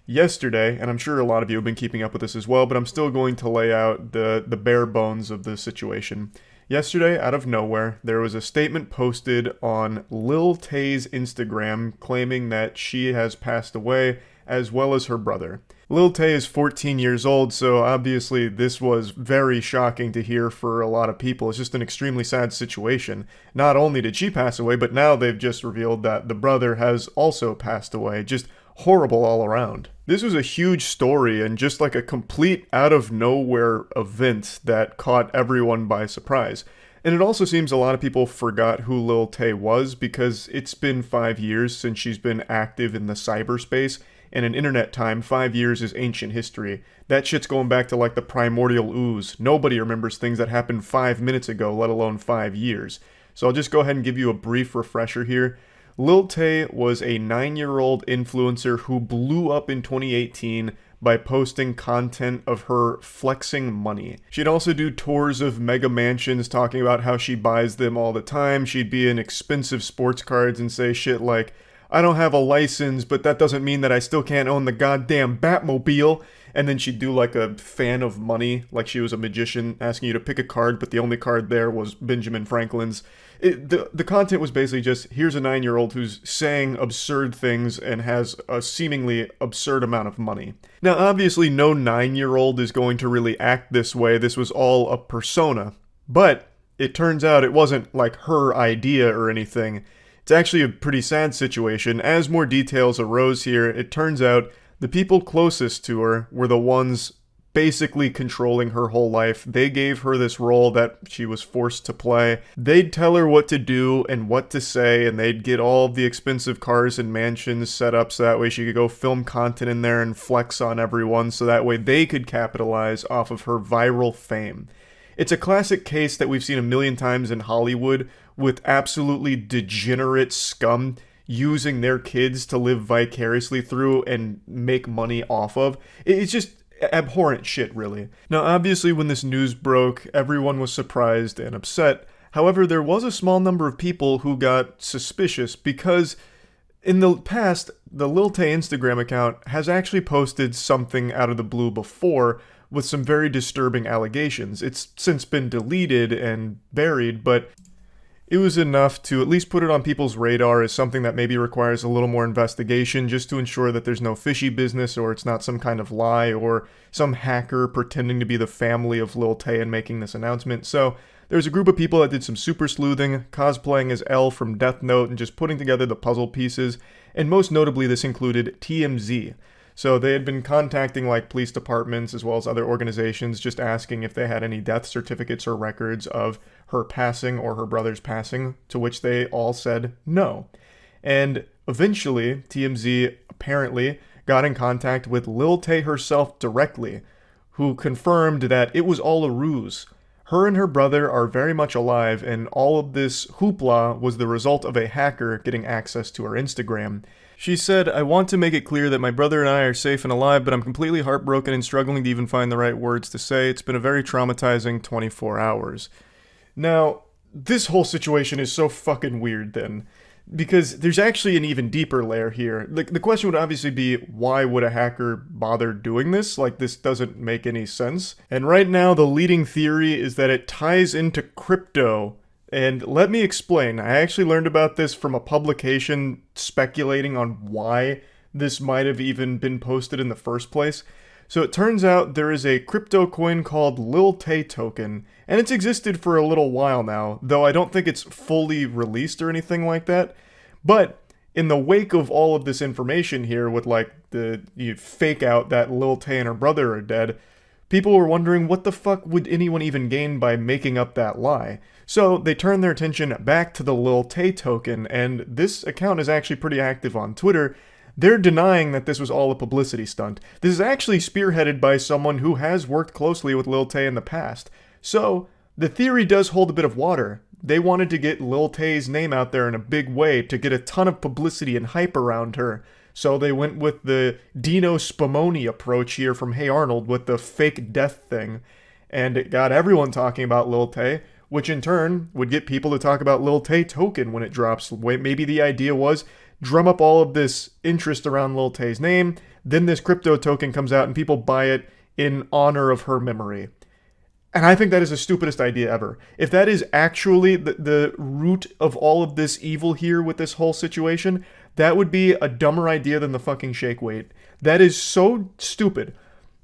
yesterday, and I'm sure a lot of you have been keeping up with this as well, but I'm still going to lay out the bare bones of the situation. Yesterday, out of nowhere, there was a statement posted on Lil Tay's Instagram claiming that she has passed away, as well as her brother. Lil Tay is 14 years old, so obviously this was very shocking to hear for a lot of people. It's just an extremely sad situation. Not only did she pass away, but now they've just revealed that the brother has also passed away. Just horrible all around. This was a huge story and just like a complete out of nowhere event that caught everyone by surprise. And it also seems a lot of people forgot who Lil Tay was because it's been 5 years since she's been active in the cyberspace, and in internet time, 5 years is ancient history. That shit's going back to like the primordial ooze. Nobody remembers things that happened 5 minutes ago, let alone 5 years. So I'll just go ahead and give you a brief refresher here. Lil Tay was a 9-year-old influencer who blew up in 2018 by posting content of her flexing money. She'd also do tours of mega mansions talking about how she buys them all the time. She'd be in expensive sports cards and say shit like, I don't have a license, but that doesn't mean that I still can't own the goddamn Batmobile. And then she'd do like a fan of money, like she was a magician asking you to pick a card, but the only card there was Benjamin Franklin's. The content was basically just, here's a 9-year-old who's saying absurd things and has a seemingly absurd amount of money. Now, obviously, no 9-year-old is going to really act this way. This was all a persona. But it turns out it wasn't like her idea or anything. It's actually a pretty sad situation. As more details arose here, it turns out the people closest to her were the ones basically controlling her whole life. They gave her this role that she was forced to play. They'd tell her what to do and what to say, and they'd get all of the expensive cars and mansions set up so that way she could go film content in there and flex on everyone so that way they could capitalize off of her viral fame. It's a classic case that we've seen a million times in Hollywood with absolutely degenerate scum using their kids to live vicariously through and make money off of. It's just abhorrent shit, really. Now, obviously, when this news broke, everyone was surprised and upset. However, there was a small number of people who got suspicious because in the past, the Lil Tay Instagram account has actually posted something out of the blue before with some very disturbing allegations. It's since been deleted and buried, but it was enough to at least put it on people's radar as something that maybe requires a little more investigation just to ensure that there's no fishy business or it's not some kind of lie or some hacker pretending to be the family of Lil Tay and making this announcement. So there's a group of people that did some super sleuthing, cosplaying as L from Death Note and just putting together the puzzle pieces, and most notably this included TMZ. So they had been contacting like police departments as well as other organizations just asking if they had any death certificates or records of her passing or her brother's passing, to which they all said no. And eventually, TMZ apparently got in contact with Lil Tay herself directly, who confirmed that it was all a ruse. Her and her brother are very much alive, and all of this hoopla was the result of a hacker getting access to her Instagram. She said, I want to make it clear that my brother and I are safe and alive, but I'm completely heartbroken and struggling to even find the right words to say. It's been a very traumatizing 24 hours. Now, this whole situation is so fucking weird then, because there's actually an even deeper layer here. The question would obviously be, why would a hacker bother doing this? Like, this doesn't make any sense. And right now, the leading theory is that it ties into crypto. And let me explain. I actually learned about this from a publication speculating on why this might have even been posted in the first place. So it turns out there is a crypto coin called Lil Tay Token, and it's existed for a little while now, though I don't think it's fully released or anything like that. But in the wake of all of this information here with like the fake out that Lil Tay and her brother are dead, people were wondering what the fuck would anyone even gain by making up that lie. So they turned their attention back to the Lil Tay token, and this account is actually pretty active on Twitter. They're denying that this was all a publicity stunt. This is actually spearheaded by someone who has worked closely with Lil Tay in the past. So the theory does hold a bit of water. They wanted to get Lil Tay's name out there in a big way to get a ton of publicity and hype around her. So they went with the Dino Spumoni approach here from Hey Arnold with the fake death thing. And it got everyone talking about Lil Tay, which in turn would get people to talk about Lil Tay token when it drops. Maybe the idea was drum up all of this interest around Lil Tay's name, then this crypto token comes out and people buy it in honor of her memory. And I think that is the stupidest idea ever. If that is actually the root of all of this evil here with this whole situation, that would be a dumber idea than the fucking shake weight. That is so stupid.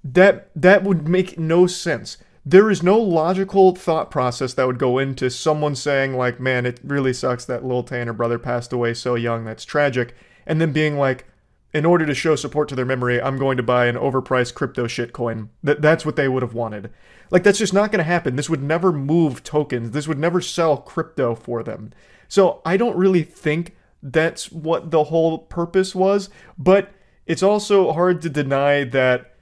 That would make no sense. There is no logical thought process that would go into someone saying like, man, it really sucks that Lil Tay and her brother passed away so young, that's tragic. And then being like, in order to show support to their memory, I'm going to buy an overpriced crypto shitcoin. That's what they would have wanted. Like, that's just not going to happen. This would never move tokens. This would never sell crypto for them. So I don't really think that's what the whole purpose was. But it's also hard to deny that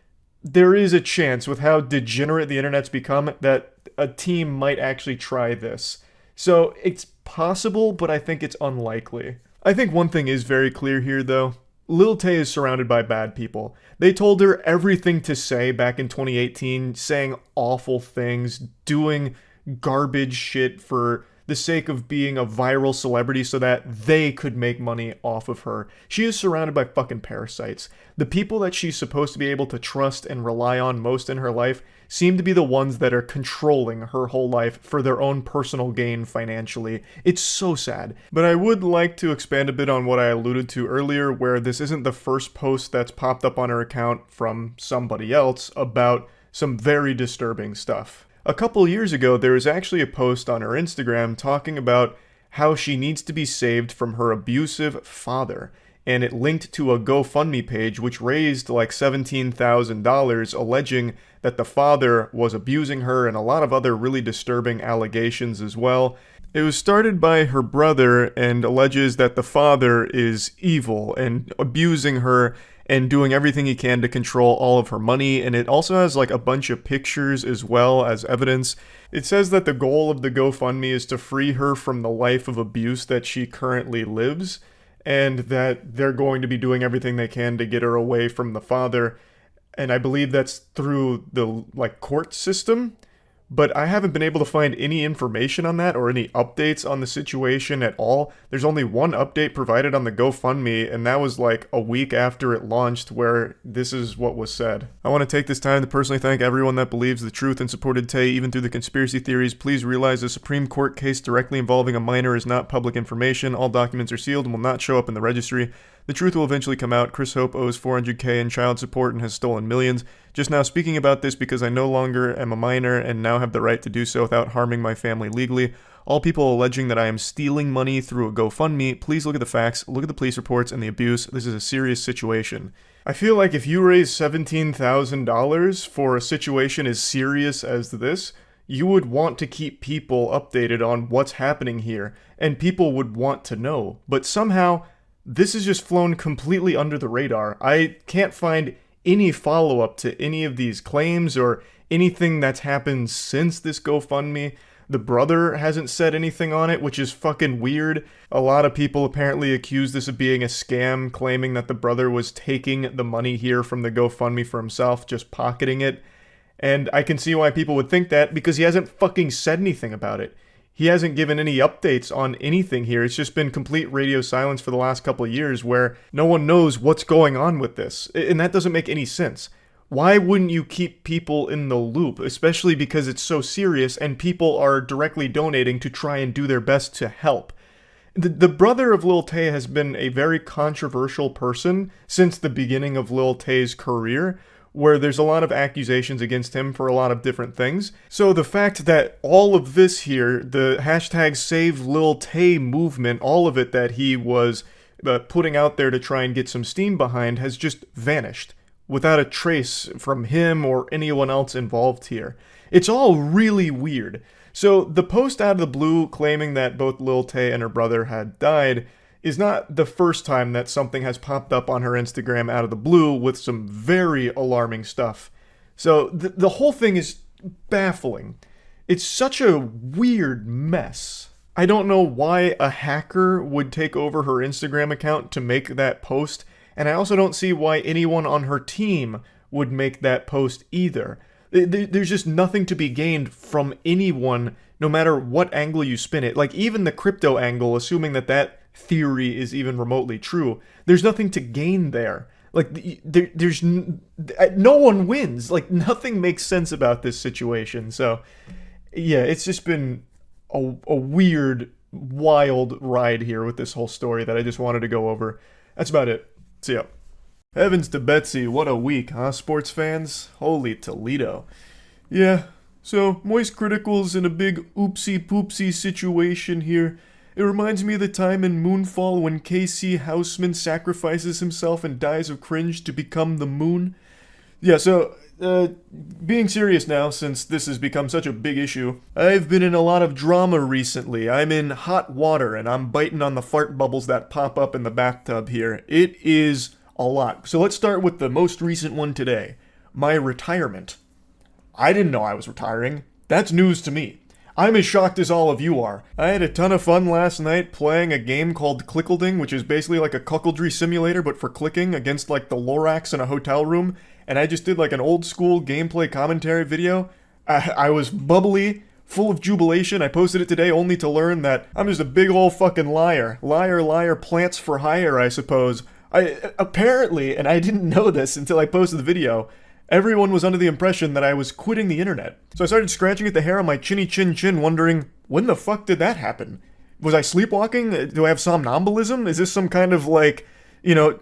there is a chance with how degenerate the internet's become that a team might actually try this. So it's possible, but I think it's unlikely. I think one thing is very clear here, though. Lil Tay is surrounded by bad people. They told her everything to say back in 2018, saying awful things, doing garbage shit for the sake of being a viral celebrity so that they could make money off of her. She is surrounded by fucking parasites. The people that she's supposed to be able to trust and rely on most in her life seem to be the ones that are controlling her whole life for their own personal gain financially. It's so sad. But I would like to expand a bit on what I alluded to earlier, where this isn't the first post that's popped up on her account from somebody else about some very disturbing stuff. A couple years ago, there was actually a post on her Instagram talking about how she needs to be saved from her abusive father. And it linked to a GoFundMe page which raised like $17,000, alleging that the father was abusing her and a lot of other really disturbing allegations as well. It was started by her brother and alleges that the father is evil and abusing her and doing everything he can to control all of her money, and it also has like a bunch of pictures as well as evidence. It says that the goal of the GoFundMe is to free her from the life of abuse that she currently lives, and that they're going to be doing everything they can to get her away from the father. And I believe that's through the like court system. But I haven't been able to find any information on that or any updates on the situation at all. There's only one update provided on the GoFundMe, and that was like a week after it launched, where this is what was said. I want to take this time to personally thank everyone that believes the truth and supported Tay even through the conspiracy theories. Please realize the Supreme Court case directly involving a minor is not public information. All documents are sealed and will not show up in the registry. The truth will eventually come out. Chris Hope owes $400K in child support and has stolen millions. Just now speaking about this because I no longer am a minor and now have the right to do so without harming my family legally. All people alleging that I am stealing money through a GoFundMe, please look at the facts, look at the police reports and the abuse. This is a serious situation. I feel like if you raise $17,000 for a situation as serious as this, you would want to keep people updated on what's happening here, and people would want to know. But somehow, this has just flown completely under the radar. I can't find any follow-up to any of these claims or anything that's happened since this GoFundMe. The brother hasn't said anything on it, which is fucking weird. A lot of people apparently accuse this of being a scam, claiming that the brother was taking the money here from the GoFundMe for himself, just pocketing it. And I can see why people would think that, because he hasn't fucking said anything about it. He hasn't given any updates on anything here. It's just been complete radio silence for the last couple of years where no one knows what's going on with this. And that doesn't make any sense. Why wouldn't you keep people in the loop, especially because it's so serious and people are directly donating to try and do their best to help? The brother of Lil Tay has been a very controversial person since the beginning of Lil Tay's career, where there's a lot of accusations against him for a lot of different things. So the fact that all of this here, the hashtag Save Lil Tay movement, all of it that he was putting out there to try and get some steam behind has just vanished without a trace from him or anyone else involved here. It's all really weird. So the post out of the blue claiming that both Lil Tay and her brother had died is not the first time that something has popped up on her Instagram out of the blue with some very alarming stuff. So the whole thing is baffling. It's such a weird mess. I don't know why a hacker would take over her Instagram account to make that post, and I also don't see why anyone on her team would make that post either. There's just nothing to be gained from anyone, no matter what angle you spin it. Like, even the crypto angle, assuming that theory is even remotely true, there's nothing to gain there. Like, there's no one wins. Like, nothing makes sense about this situation. So, yeah, it's just been a weird, wild ride here with this whole story that I just wanted to go over. That's about it. See ya. Heavens to Betsy, what a week, huh, sports fans? Holy Toledo. Yeah, so Moist Critical's in a big oopsie-poopsie situation here. It reminds me of the time in Moonfall when KC Houseman sacrifices himself and dies of cringe to become the moon. Yeah, so, being serious now, since this has become such a big issue, I've been in a lot of drama recently. I'm in hot water, and I'm biting on the fart bubbles that pop up in the bathtub here. It is a lot. So let's start with the most recent one today. My retirement. I didn't know I was retiring. That's news to me. I'm as shocked as all of you are. I had a ton of fun last night playing a game called Clickleding, which is basically like a cuckoldry simulator, but for clicking against like the Lorax in a hotel room. And I just did like an old school gameplay commentary video. I was bubbly, full of jubilation. I posted it today only to learn that I'm just a big old fucking liar. Liar, liar, plants for hire, I suppose. Apparently, and I didn't know this until I posted the video, everyone was under the impression that I was quitting the internet. So I started scratching at the hair on my chinny chin, wondering, when the fuck did that happen? Was I sleepwalking? Do I have somnambulism? Is this some kind of, like,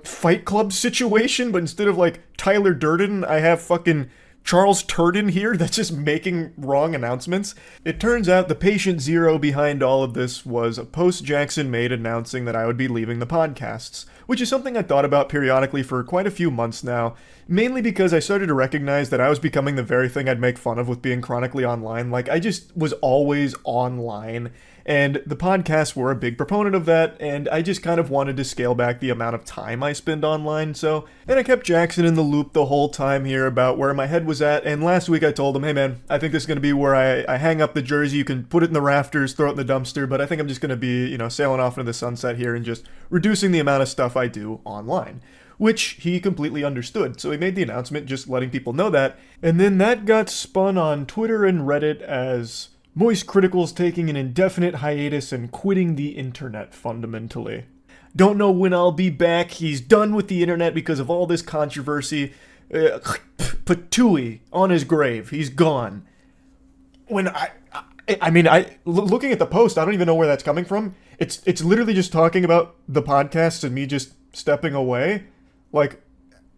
Fight Club situation? But instead of, like, Tyler Durden, I have fucking Charles Turden here that's just making wrong announcements. It turns out the patient zero behind all of this was a post Jackson made announcing that I would be leaving the podcasts, which is something I thought about periodically for quite a few months now, mainly because I started to recognize that I was becoming the very thing I'd make fun of with being chronically online. Like, I just was always online, and the podcasts were a big proponent of that, and I just kind of wanted to scale back the amount of time I spend online, and I kept Jackson in the loop the whole time here about where my head was at, and last week I told him, hey man, I think this is going to be where I hang up the jersey, you can put it in the rafters, throw it in the dumpster, but I think I'm just going to be, sailing off into the sunset here and just reducing the amount of stuff I do online. Which he completely understood, so he made the announcement just letting people know that, and then that got spun on Twitter and Reddit as Moist Critical's taking an indefinite hiatus and quitting the internet, fundamentally. Don't know when I'll be back, he's done with the internet because of all this controversy. Patooey, on his grave, he's gone. When looking at the post, I don't even know where that's coming from. It's literally just talking about the podcast and me just stepping away. Like,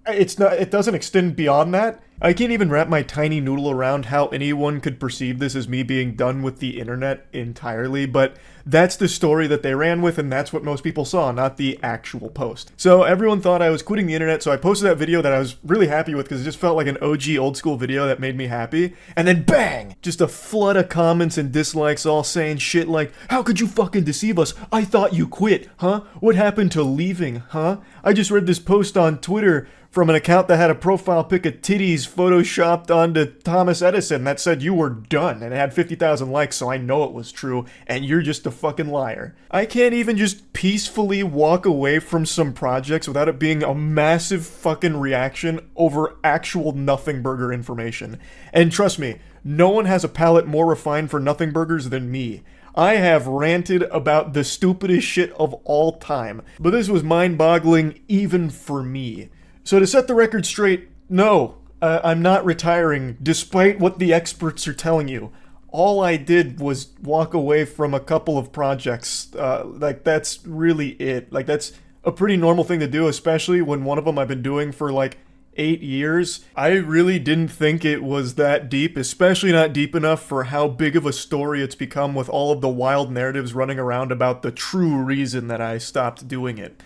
it doesn't extend beyond that. I can't even wrap my tiny noodle around how anyone could perceive this as me being done with the internet entirely, but that's the story that they ran with, and that's what most people saw, not the actual post. So everyone thought I was quitting the internet, so I posted that video that I was really happy with because it just felt like an OG old school video that made me happy, and then bang! Just a flood of comments and dislikes all saying shit like, how could you fucking deceive us? I thought you quit, huh? What happened to leaving, huh? I just read this post on Twitter from an account that had a profile pic of titties photoshopped onto Thomas Edison that said you were done, and it had 50,000 likes, so I know it was true, and you're just a fucking liar. I can't even just peacefully walk away from some projects without it being a massive fucking reaction over actual nothing burger information. And trust me, no one has a palate more refined for nothing burgers than me. I have ranted about the stupidest shit of all time, but this was mind-boggling even for me. So to set the record straight, no, I'm not retiring, despite what the experts are telling you. All I did was walk away from a couple of projects. That's really it. Like, that's a pretty normal thing to do, especially when one of them I've been doing for, 8 years. I really didn't think it was that deep, especially not deep enough for how big of a story it's become with all of the wild narratives running around about the true reason that I stopped doing it.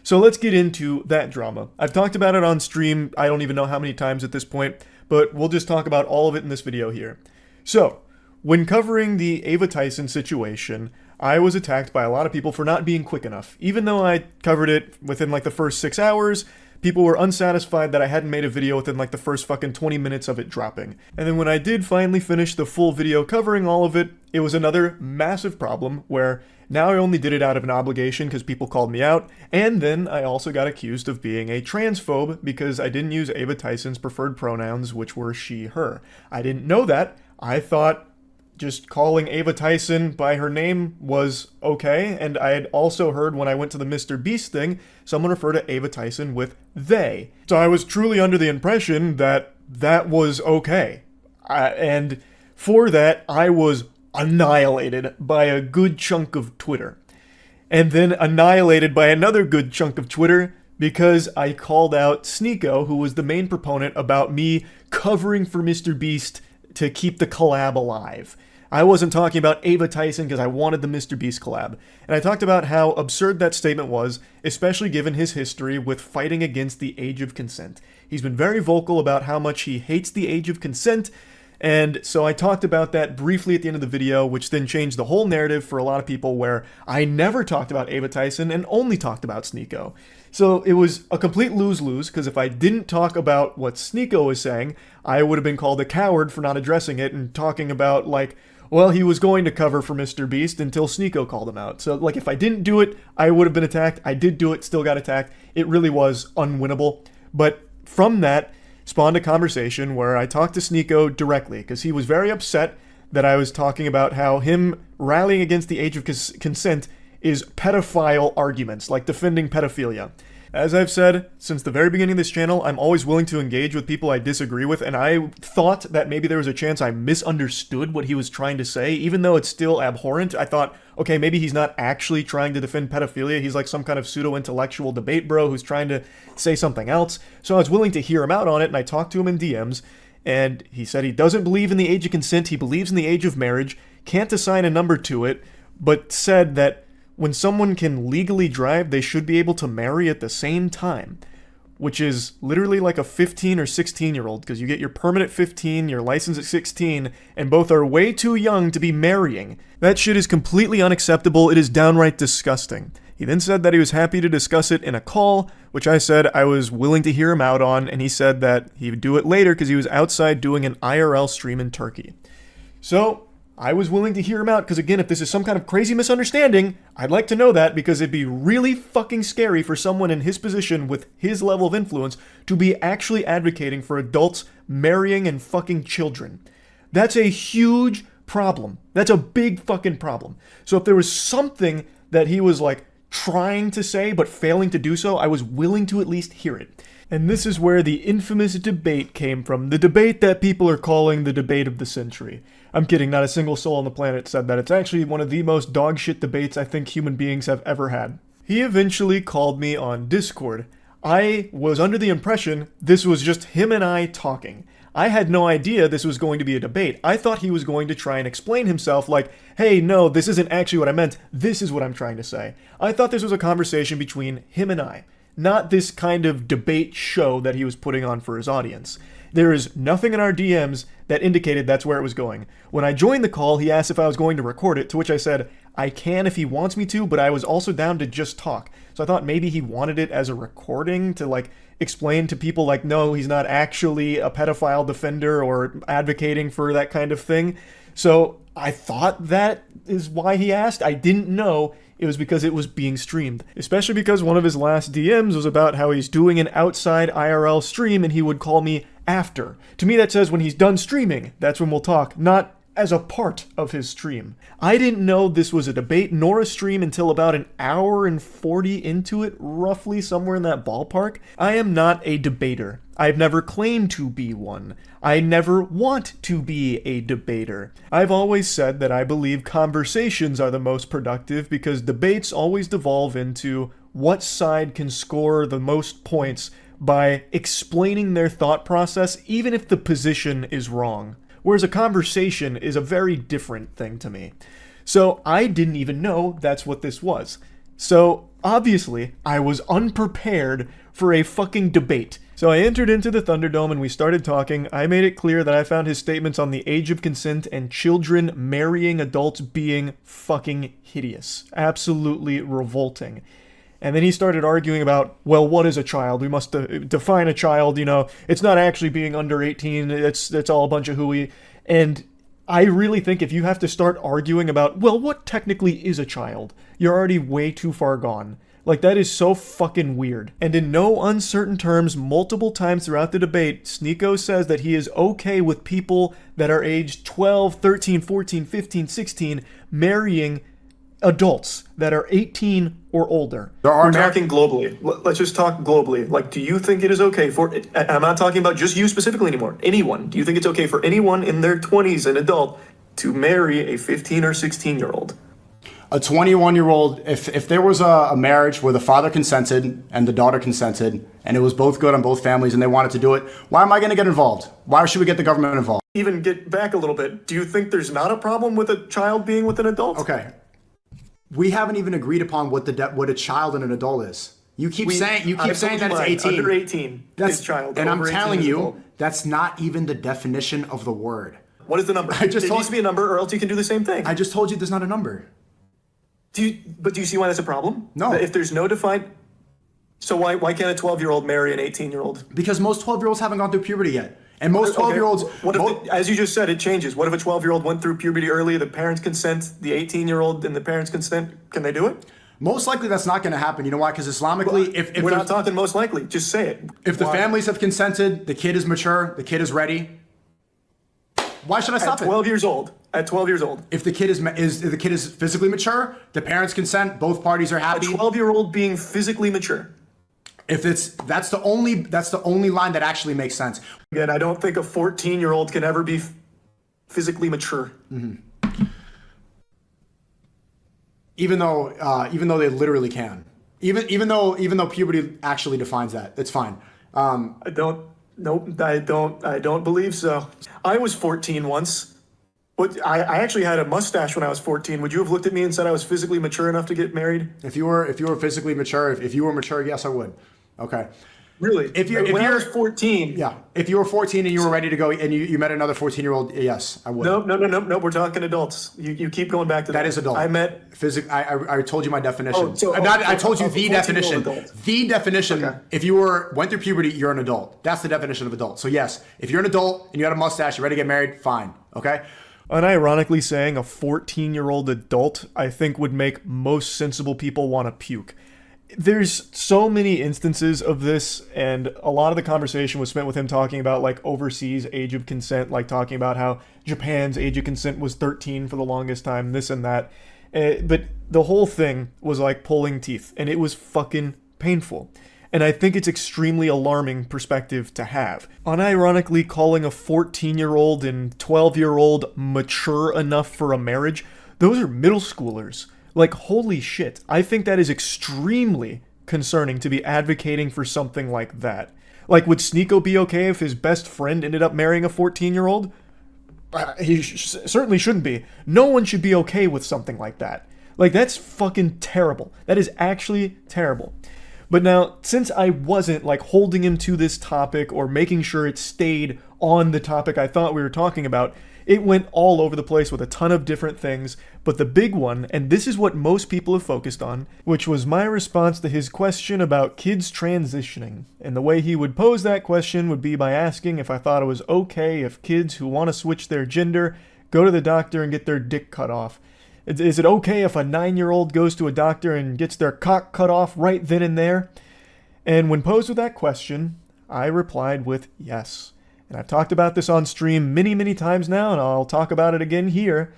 So let's get into that drama. I've talked about it on stream, I don't even know how many times at this point, but we'll just talk about all of it in this video here. So, when covering the Ava Tyson situation, I was attacked by a lot of people for not being quick enough. Even though I covered it within the first 6 hours, People were unsatisfied that I hadn't made a video within like the first fucking 20 minutes of it dropping. And then when I did finally finish the full video covering all of it, it was another massive problem where now I only did it out of an obligation because people called me out, and then I also got accused of being a transphobe because I didn't use Ava Tyson's preferred pronouns, which were she, her. I didn't know that. I thought just calling Ava Tyson by her name was okay, and I had also heard when I went to the Mr. Beast thing, someone refer to Ava Tyson with they. So I was truly under the impression that that was okay. And for that, I was annihilated by a good chunk of Twitter. And then annihilated by another good chunk of Twitter because I called out Sneeko, who was the main proponent about me covering for Mr. Beast to keep the collab alive. I wasn't talking about Ava Tyson because I wanted the Mr. Beast collab. And I talked about how absurd that statement was, especially given his history with fighting against the age of consent. He's been very vocal about how much he hates the age of consent, and so I talked about that briefly at the end of the video, which then changed the whole narrative for a lot of people where I never talked about Ava Tyson and only talked about Sneeko. So it was a complete lose-lose, because if I didn't talk about what Sneeko was saying, I would have been called a coward for not addressing it and talking about, like, well, he was going to cover for Mr. Beast until Sneeko called him out. So, like, if I didn't do it, I would have been attacked. I did do it, still got attacked. It really was unwinnable. But from that spawned a conversation where I talked to Sneeko directly, because he was very upset that I was talking about how him rallying against the age of consent is pedophile arguments, like defending pedophilia. As I've said since the very beginning of this channel, I'm always willing to engage with people I disagree with, and I thought that maybe there was a chance I misunderstood what he was trying to say, even though it's still abhorrent. I thought, okay, maybe he's not actually trying to defend pedophilia, he's like some kind of pseudo-intellectual debate bro who's trying to say something else, so I was willing to hear him out on it, and I talked to him in DMs, and he said he doesn't believe in the age of consent, he believes in the age of marriage, can't assign a number to it, but said that when someone can legally drive, they should be able to marry at the same time, which is literally like a 15 or 16-year-old, because you get your permit at 15, your license at 16, and both are way too young to be marrying. That shit is completely unacceptable. It is downright disgusting. He then said that he was happy to discuss it in a call, which I said I was willing to hear him out on, and he said that he would do it later because he was outside doing an IRL stream in Turkey. So I was willing to hear him out, because again, if this is some kind of crazy misunderstanding, I'd like to know that, because it'd be really fucking scary for someone in his position with his level of influence to be actually advocating for adults marrying and fucking children. That's a huge problem. That's a big fucking problem. So if there was something that he was like trying to say but failing to do so, I was willing to at least hear it. And this is where the infamous debate came from, the debate that people are calling the debate of the century. I'm kidding, not a single soul on the planet said that. It's actually one of the most dogshit debates I think human beings have ever had. He eventually called me on Discord. I was under the impression this was just him and I talking. I had no idea this was going to be a debate. I thought he was going to try and explain himself like, hey, no, this isn't actually what I meant. This is what I'm trying to say. I thought this was a conversation between him and I, not this kind of debate show that he was putting on for his audience. There is nothing in our DMs that indicated that's where it was going. When I joined the call, he asked if I was going to record it, to which I said, I can if he wants me to, but I was also down to just talk. So I thought maybe he wanted it as a recording to like explain to people like, no, he's not actually a pedophile defender or advocating for that kind of thing. So I thought that is why he asked. I didn't know it was because it was being streamed. Especially because one of his last DMs was about how he's doing an outside IRL stream and he would call me after. To me that says when he's done streaming, that's when we'll talk, not as a part of his stream. I didn't know this was a debate nor a stream until about an hour and 40 into it, roughly somewhere in that ballpark. I am not a debater. I've never claimed to be one. I never want to be a debater. I've always said that I believe conversations are the most productive because debates always devolve into what side can score the most points by explaining their thought process, even if the position is wrong. Whereas a conversation is a very different thing to me. So I didn't even know that's what this was. So obviously I was unprepared for a fucking debate. So I entered into the Thunderdome and we started talking. I made it clear that I found his statements on the age of consent and children marrying adults being fucking hideous. Absolutely revolting. And then he started arguing about, well, what is a child? We must define a child, it's not actually being under 18, it's all a bunch of hooey. And I really think if you have to start arguing about, well, what technically is a child, you're already way too far gone. Like, that is so fucking weird. And in no uncertain terms, multiple times throughout the debate, Sneeko says that he is okay with people that are aged 12, 13, 14, 15, 16 marrying adults that are 18 or older. We're talking globally. Let's just talk globally. Like, do you think it is okay for, and I'm not talking about just you specifically anymore, anyone, do you think it's okay for anyone in their 20s, an adult, to marry a 15 or 16-year-old? A 21-year-old, if there was a marriage where the father consented and the daughter consented, and it was both good on both families and they wanted to do it, why am I going to get involved? Why should we get the government involved? Even get back a little bit. Do you think there's not a problem with a child being with an adult? Okay. We haven't even agreed upon what a child and an adult is. You keep saying that it's 18. Under 18 is child. And I'm over 18 telling is you, adult. that's not even the definition of the word. What is the number? It needs to be a number, or else you can do the same thing. I just told you there's not a number. But do you see why that's a problem? No. If there's no defined... So why can't a 12-year-old marry an 18-year-old? Because most 12-year-olds haven't gone through puberty yet. And most 12-year-olds... What if, as you just said, it changes. What if a 12-year-old went through puberty early, the parents consent, the 18-year-old and the parents consent? Can they do it? Most likely that's not going to happen. You know why? Because Islamically, if we're not talking most likely, just say it. If the families have consented, the kid is mature, the kid is ready, why should I stop at 12 years old? At 12 years old. If the kid is physically mature, the parents consent, both parties are happy. A 12-year-old being physically mature. If that's the only line that actually makes sense. Again, I don't think a 14-year-old can ever be physically mature. Mm-hmm. Even though they literally can. Even though puberty actually defines that, it's fine. I don't believe so. I was 14 once. I actually had a mustache when I was 14. Would you have looked at me and said I was physically mature enough to get married? If you were physically mature, if you were mature, yes, I would. Okay. Really? When I was 14. Yeah. If you were 14 and you were ready to go and you met another 14-year-old, yes, I would. No. We're talking adults. You keep going back to that. That is adult. I met... I told you my definition. I told you the definition. The definition, okay. If you went through puberty, you're an adult. That's the definition of adult. So yes, if you're an adult and you had a mustache, you're ready to get married, fine. Okay? Unironically saying a 14-year-old adult, I think, would make most sensible people want to puke. There's so many instances of this, and a lot of the conversation was spent with him talking about, like, overseas age of consent, like talking about how Japan's age of consent was 13 for the longest time, this and that. But the whole thing was like pulling teeth, and it was fucking painful. And I think it's extremely alarming perspective to have. Unironically calling a 14-year-old and 12-year-old mature enough for a marriage, those are middle schoolers. Like, holy shit. I think that is extremely concerning to be advocating for something like that. Like, would Sneeko be okay if his best friend ended up marrying a 14-year-old? He certainly shouldn't be. No one should be okay with something like that. Like, that's fucking terrible. That is actually terrible. But now, since I wasn't, like, holding him to this topic or making sure it stayed on the topic I thought we were talking about, it went all over the place with a ton of different things, but the big one, and this is what most people have focused on, which was my response to his question about kids transitioning. And the way he would pose that question would be by asking if I thought it was okay if kids who want to switch their gender go to the doctor and get their dick cut off. Is it okay if a 9-year-old goes to a doctor and gets their cock cut off right then and there? And when posed with that question, I replied with yes. And I've talked about this on stream many, many times now, and I'll talk about it again here.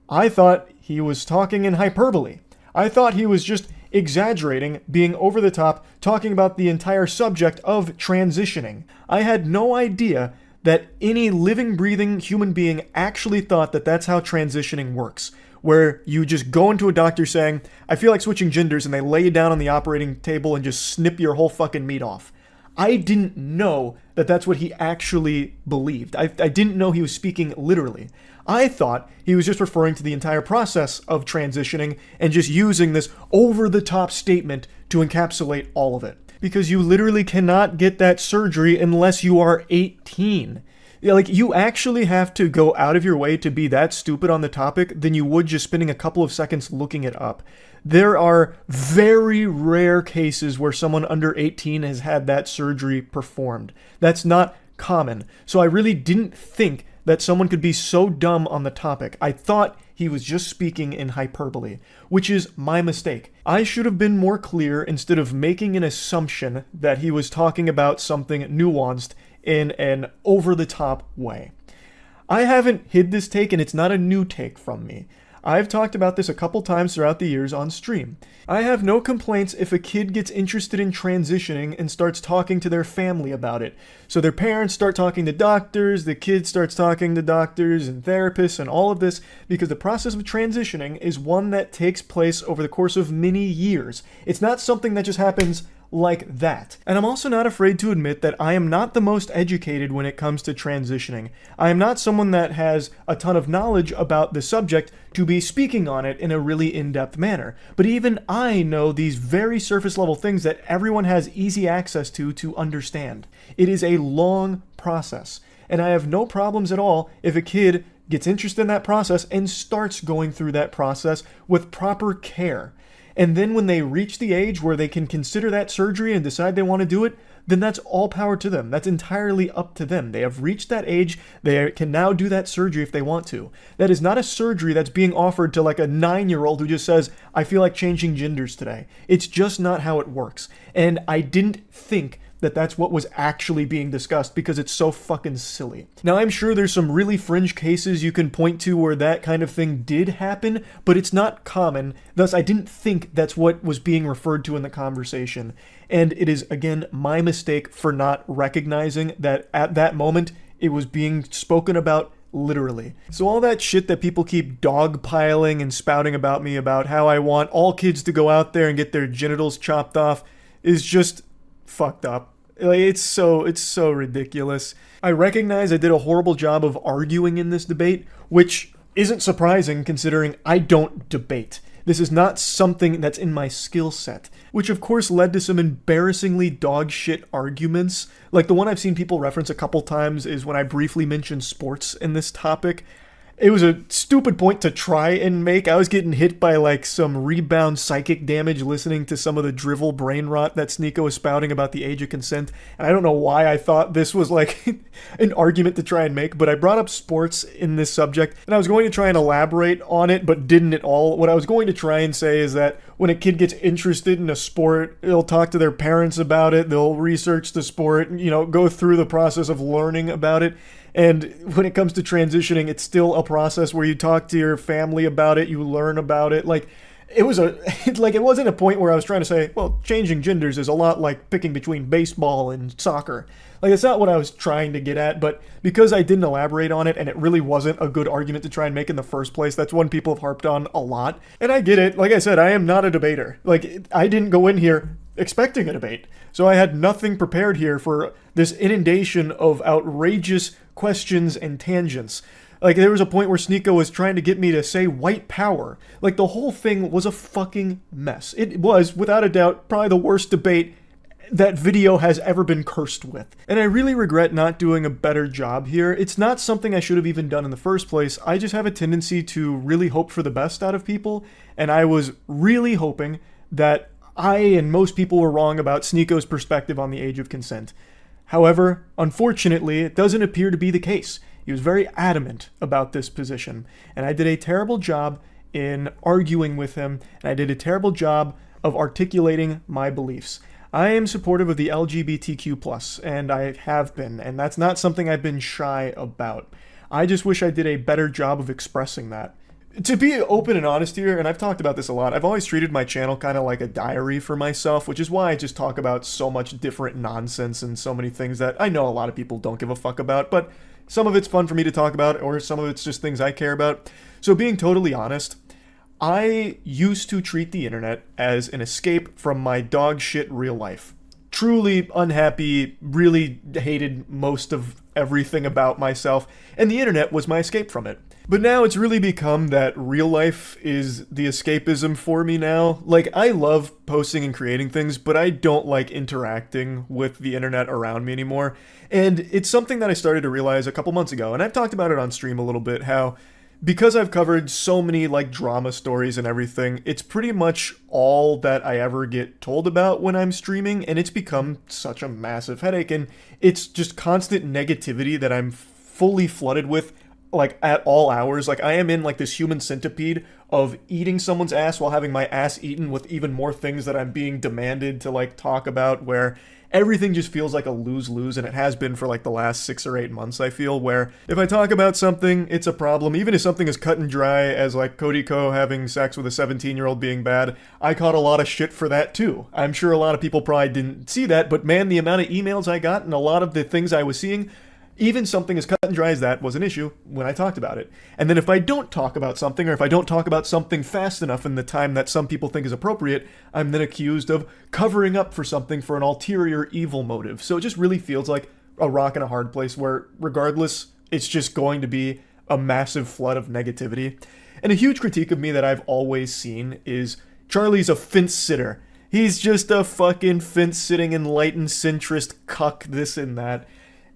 I thought he was talking in hyperbole. I thought he was just exaggerating, being over the top, talking about the entire subject of transitioning. I had no idea that any living, breathing human being actually thought that that's how transitioning works, where you just go into a doctor saying, I feel like switching genders, and they lay you down on the operating table and just snip your whole fucking meat off. I didn't know that that's what he actually believed. I didn't know he was speaking literally. I thought he was just referring to the entire process of transitioning and just using this over-the-top statement to encapsulate all of it. Because you literally cannot get that surgery unless you are 18. Yeah, like, you actually have to go out of your way to be that stupid on the topic than you would just spending a couple of seconds looking it up. There are very rare cases where someone under 18 has had that surgery performed. That's not common. So I really didn't think that someone could be so dumb on the topic. I thought he was just speaking in hyperbole, which is my mistake. I should have been more clear instead of making an assumption that he was talking about something nuanced in an over-the-top way. I haven't hid this take, and it's not a new take from me. I've talked about this a couple times throughout the years on stream. I have no complaints if a kid gets interested in transitioning and starts talking to their family about it. So their parents start talking to doctors, the kid starts talking to doctors and therapists and all of this, because the process of transitioning is one that takes place over the course of many years. It's not something that just happens like that. And I'm also not afraid to admit that I am not the most educated when it comes to transitioning. I am not someone that has a ton of knowledge about the subject to be speaking on it in a really in-depth manner. But even I know these very surface level things that everyone has easy access to understand. It is a long process. And I have no problems at all if a kid gets interested in that process and starts going through that process with proper care. And then when they reach the age where they can consider that surgery and decide they want to do it, then that's all power to them. That's entirely up to them. They have reached that age. They can now do that surgery if they want to. That is not a surgery that's being offered to like a 9-year-old who just says, I feel like changing genders today. It's just not how it works. And I didn't think that that's what was actually being discussed because it's so fucking silly. Now, I'm sure there's some really fringe cases you can point to where that kind of thing did happen, but it's not common. Thus, I didn't think that's what was being referred to in the conversation. And it is, again, my mistake for not recognizing that at that moment, it was being spoken about literally. So all that shit that people keep dogpiling and spouting about me about how I want all kids to go out there and get their genitals chopped off is just fucked up. Like, it's so ridiculous. I recognize I did a horrible job of arguing in this debate, which isn't surprising considering I don't debate. This is not something that's in my skill set, which of course led to some embarrassingly dog shit arguments. Like the one I've seen people reference a couple times is when I briefly mentioned sports in this topic. It was a stupid point to try and make. I was getting hit by like some rebound psychic damage listening to some of the drivel brain rot that Sneeko was spouting about the age of consent. And I don't know why I thought this was like an argument to try and make, but I brought up sports in this subject and I was going to try and elaborate on it, but didn't at all. What I was going to try and say is that when a kid gets interested in a sport, they'll talk to their parents about it, they'll research the sport, go through the process of learning about it. And when it comes to transitioning, it's still a process where you talk to your family about it, you learn about it. Like, it wasn't a point where I was trying to say, well, changing genders is a lot like picking between baseball and soccer. Like, that's not what I was trying to get at, but because I didn't elaborate on it and it really wasn't a good argument to try and make in the first place, that's one people have harped on a lot. And I get it. Like I said, I am not a debater. Like, I didn't go in here expecting a debate. So I had nothing prepared here for this inundation of outrageous questions and tangents. Like, there was a point where Sneeko was trying to get me to say white power. Like, the whole thing was a fucking mess. It was, without a doubt, probably the worst debate that video has ever been cursed with. And I really regret not doing a better job here. It's not something I should have even done in the first place. I just have a tendency to really hope for the best out of people, and I was really hoping that I and most people were wrong about Sneeko's perspective on the age of consent. However, unfortunately, it doesn't appear to be the case. He was very adamant about this position, and I did a terrible job in arguing with him, and I did a terrible job of articulating my beliefs. I am supportive of the LGBTQ+, and I have been, and that's not something I've been shy about. I just wish I did a better job of expressing that. To be open and honest here, and I've talked about this a lot, I've always treated my channel kind of like a diary for myself, which is why I just talk about so much different nonsense and so many things that I know a lot of people don't give a fuck about, but some of it's fun for me to talk about, or some of it's just things I care about. So being totally honest, I used to treat the internet as an escape from my dog shit real life. Truly unhappy, really hated most of everything about myself, and the internet was my escape from it. But now it's really become that real life is the escapism for me now. Like, I love posting and creating things, but I don't like interacting with the internet around me anymore. And it's something that I started to realize a couple months ago, and I've talked about it on stream a little bit, how because I've covered so many like drama stories and everything, it's pretty much all that I ever get told about when I'm streaming, and it's become such a massive headache, and it's just constant negativity that I'm fully flooded with, like at all hours. Like, I am in like this human centipede of eating someone's ass while having my ass eaten with even more things that I'm being demanded to like talk about, where everything just feels like a lose-lose, and it has been for like the last 6 or 8 months, I feel, where if I talk about something, it's a problem. Even if something is cut and dry as like Cody Ko having sex with a 17-year-old being bad, I caught a lot of shit for that too. I'm sure a lot of people probably didn't see that, but man, the amount of emails I got and a lot of the things I was seeing, even something as cut and dry as that was an issue when I talked about it. And then if I don't talk about something, or if I don't talk about something fast enough in the time that some people think is appropriate, I'm then accused of covering up for something for an ulterior evil motive. So it just really feels like a rock and a hard place where, regardless, it's just going to be a massive flood of negativity. And a huge critique of me that I've always seen is Charlie's a fence sitter. He's just a fucking fence-sitting enlightened centrist cuck, this and that.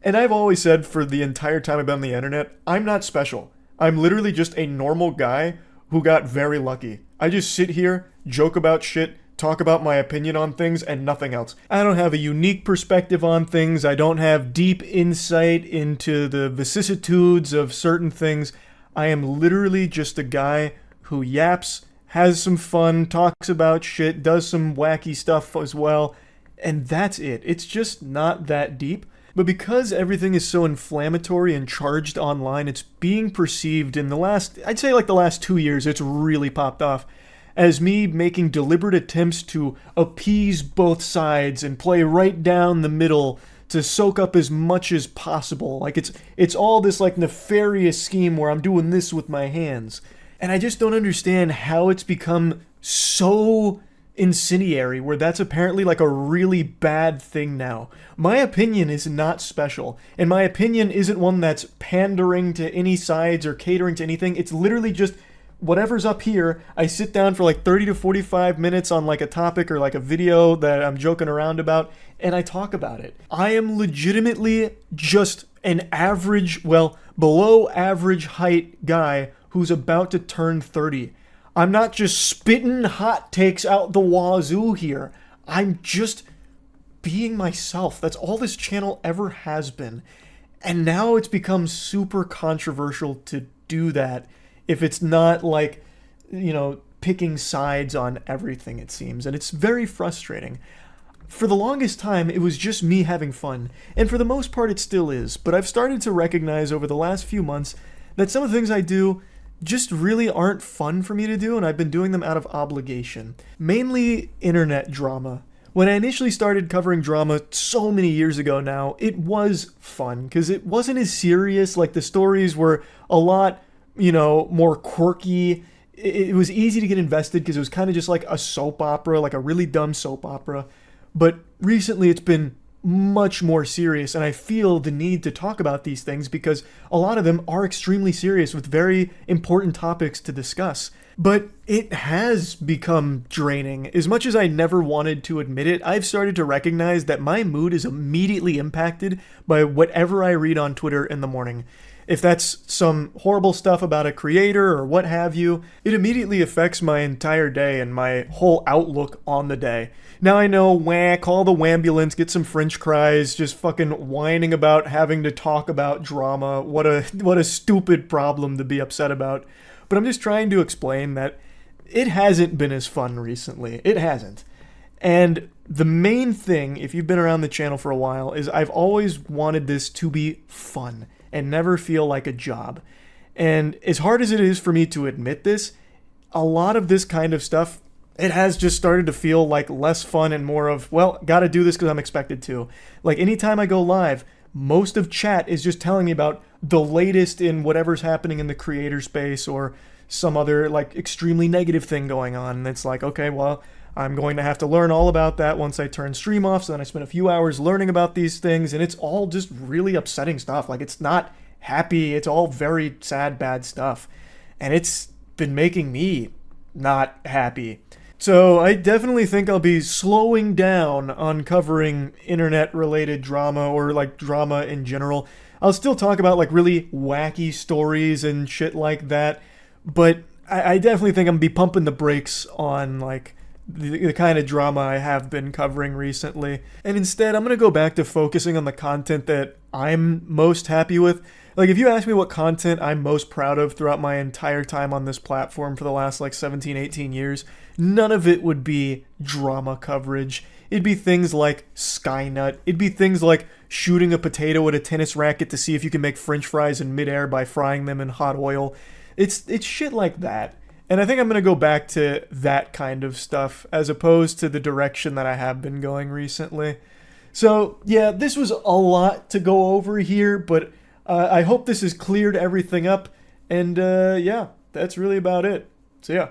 And I've always said for the entire time I've been on the internet, I'm not special. I'm literally just a normal guy who got very lucky. I just sit here, joke about shit, talk about my opinion on things, and nothing else. I don't have a unique perspective on things. I don't have deep insight into the vicissitudes of certain things. I am literally just a guy who yaps, has some fun, talks about shit, does some wacky stuff as well, and that's it. It's just not that deep. But because everything is so inflammatory and charged online, it's being perceived in the last, I'd say like the last 2 years, it's really popped off as me making deliberate attempts to appease both sides and play right down the middle to soak up as much as possible. Like it's all this like nefarious scheme where I'm doing this with my hands. And I just don't understand how it's become so incendiary, where that's apparently like a really bad thing now. My opinion is not special, and my opinion isn't one that's pandering to any sides or catering to anything. It's literally just whatever's up here. I sit down for like 30 to 45 minutes on like a topic or like a video that I'm joking around about, and I talk about it. I am legitimately just an average, well, below average height guy who's about to turn 30. I'm not just spitting hot takes out the wazoo here. I'm just being myself. That's all this channel ever has been. And now it's become super controversial to do that if it's not like, picking sides on everything, it seems. And it's very frustrating. For the longest time, it was just me having fun. And for the most part, it still is. But I've started to recognize over the last few months that some of the things I do just really aren't fun for me to do, and I've been doing them out of obligation. Mainly internet drama. When I initially started covering drama so many years ago now, it was fun, because it wasn't as serious. Like, the stories were a lot, more quirky. It was easy to get invested because it was kind of just like a soap opera, like a really dumb soap opera. But recently it's been much more serious, and I feel the need to talk about these things because a lot of them are extremely serious with very important topics to discuss. But it has become draining. As much as I never wanted to admit it, I've started to recognize that my mood is immediately impacted by whatever I read on Twitter in the morning. If that's some horrible stuff about a creator or what have you, it immediately affects my entire day and my whole outlook on the day. Now I know, call the wambulance, get some french fries, just fucking whining about having to talk about drama. What a stupid problem to be upset about. But I'm just trying to explain that it hasn't been as fun recently. It hasn't. And the main thing, if you've been around the channel for a while, is I've always wanted this to be fun and never feel like a job. And as hard as it is for me to admit this, a lot of this kind of stuff, it has just started to feel like less fun and more of, well, gotta do this because I'm expected to. Like, anytime I go live, most of chat is just telling me about the latest in whatever's happening in the creator space or some other, like, extremely negative thing going on. And it's like, okay, well, I'm going to have to learn all about that once I turn stream off. So then I spend a few hours learning about these things, and it's all just really upsetting stuff. Like, it's not happy. It's all very sad, bad stuff. And it's been making me not happy. So I definitely think I'll be slowing down on covering internet-related drama or like drama in general. I'll still talk about like really wacky stories and shit like that, but I definitely think I'm gonna be pumping the brakes on like the kind of drama I have been covering recently. And instead, I'm gonna go back to focusing on the content that I'm most happy with. Like, if you ask me what content I'm most proud of throughout my entire time on this platform for the last, like, 17, 18 years, none of it would be drama coverage. It'd be things like Skynut. It'd be things like shooting a potato at a tennis racket to see if you can make french fries in midair by frying them in hot oil. It's shit like that. And I think I'm going to go back to that kind of stuff as opposed to the direction that I have been going recently. So, yeah, this was a lot to go over here, but I hope this has cleared everything up. And, yeah, that's really about it. So, yeah.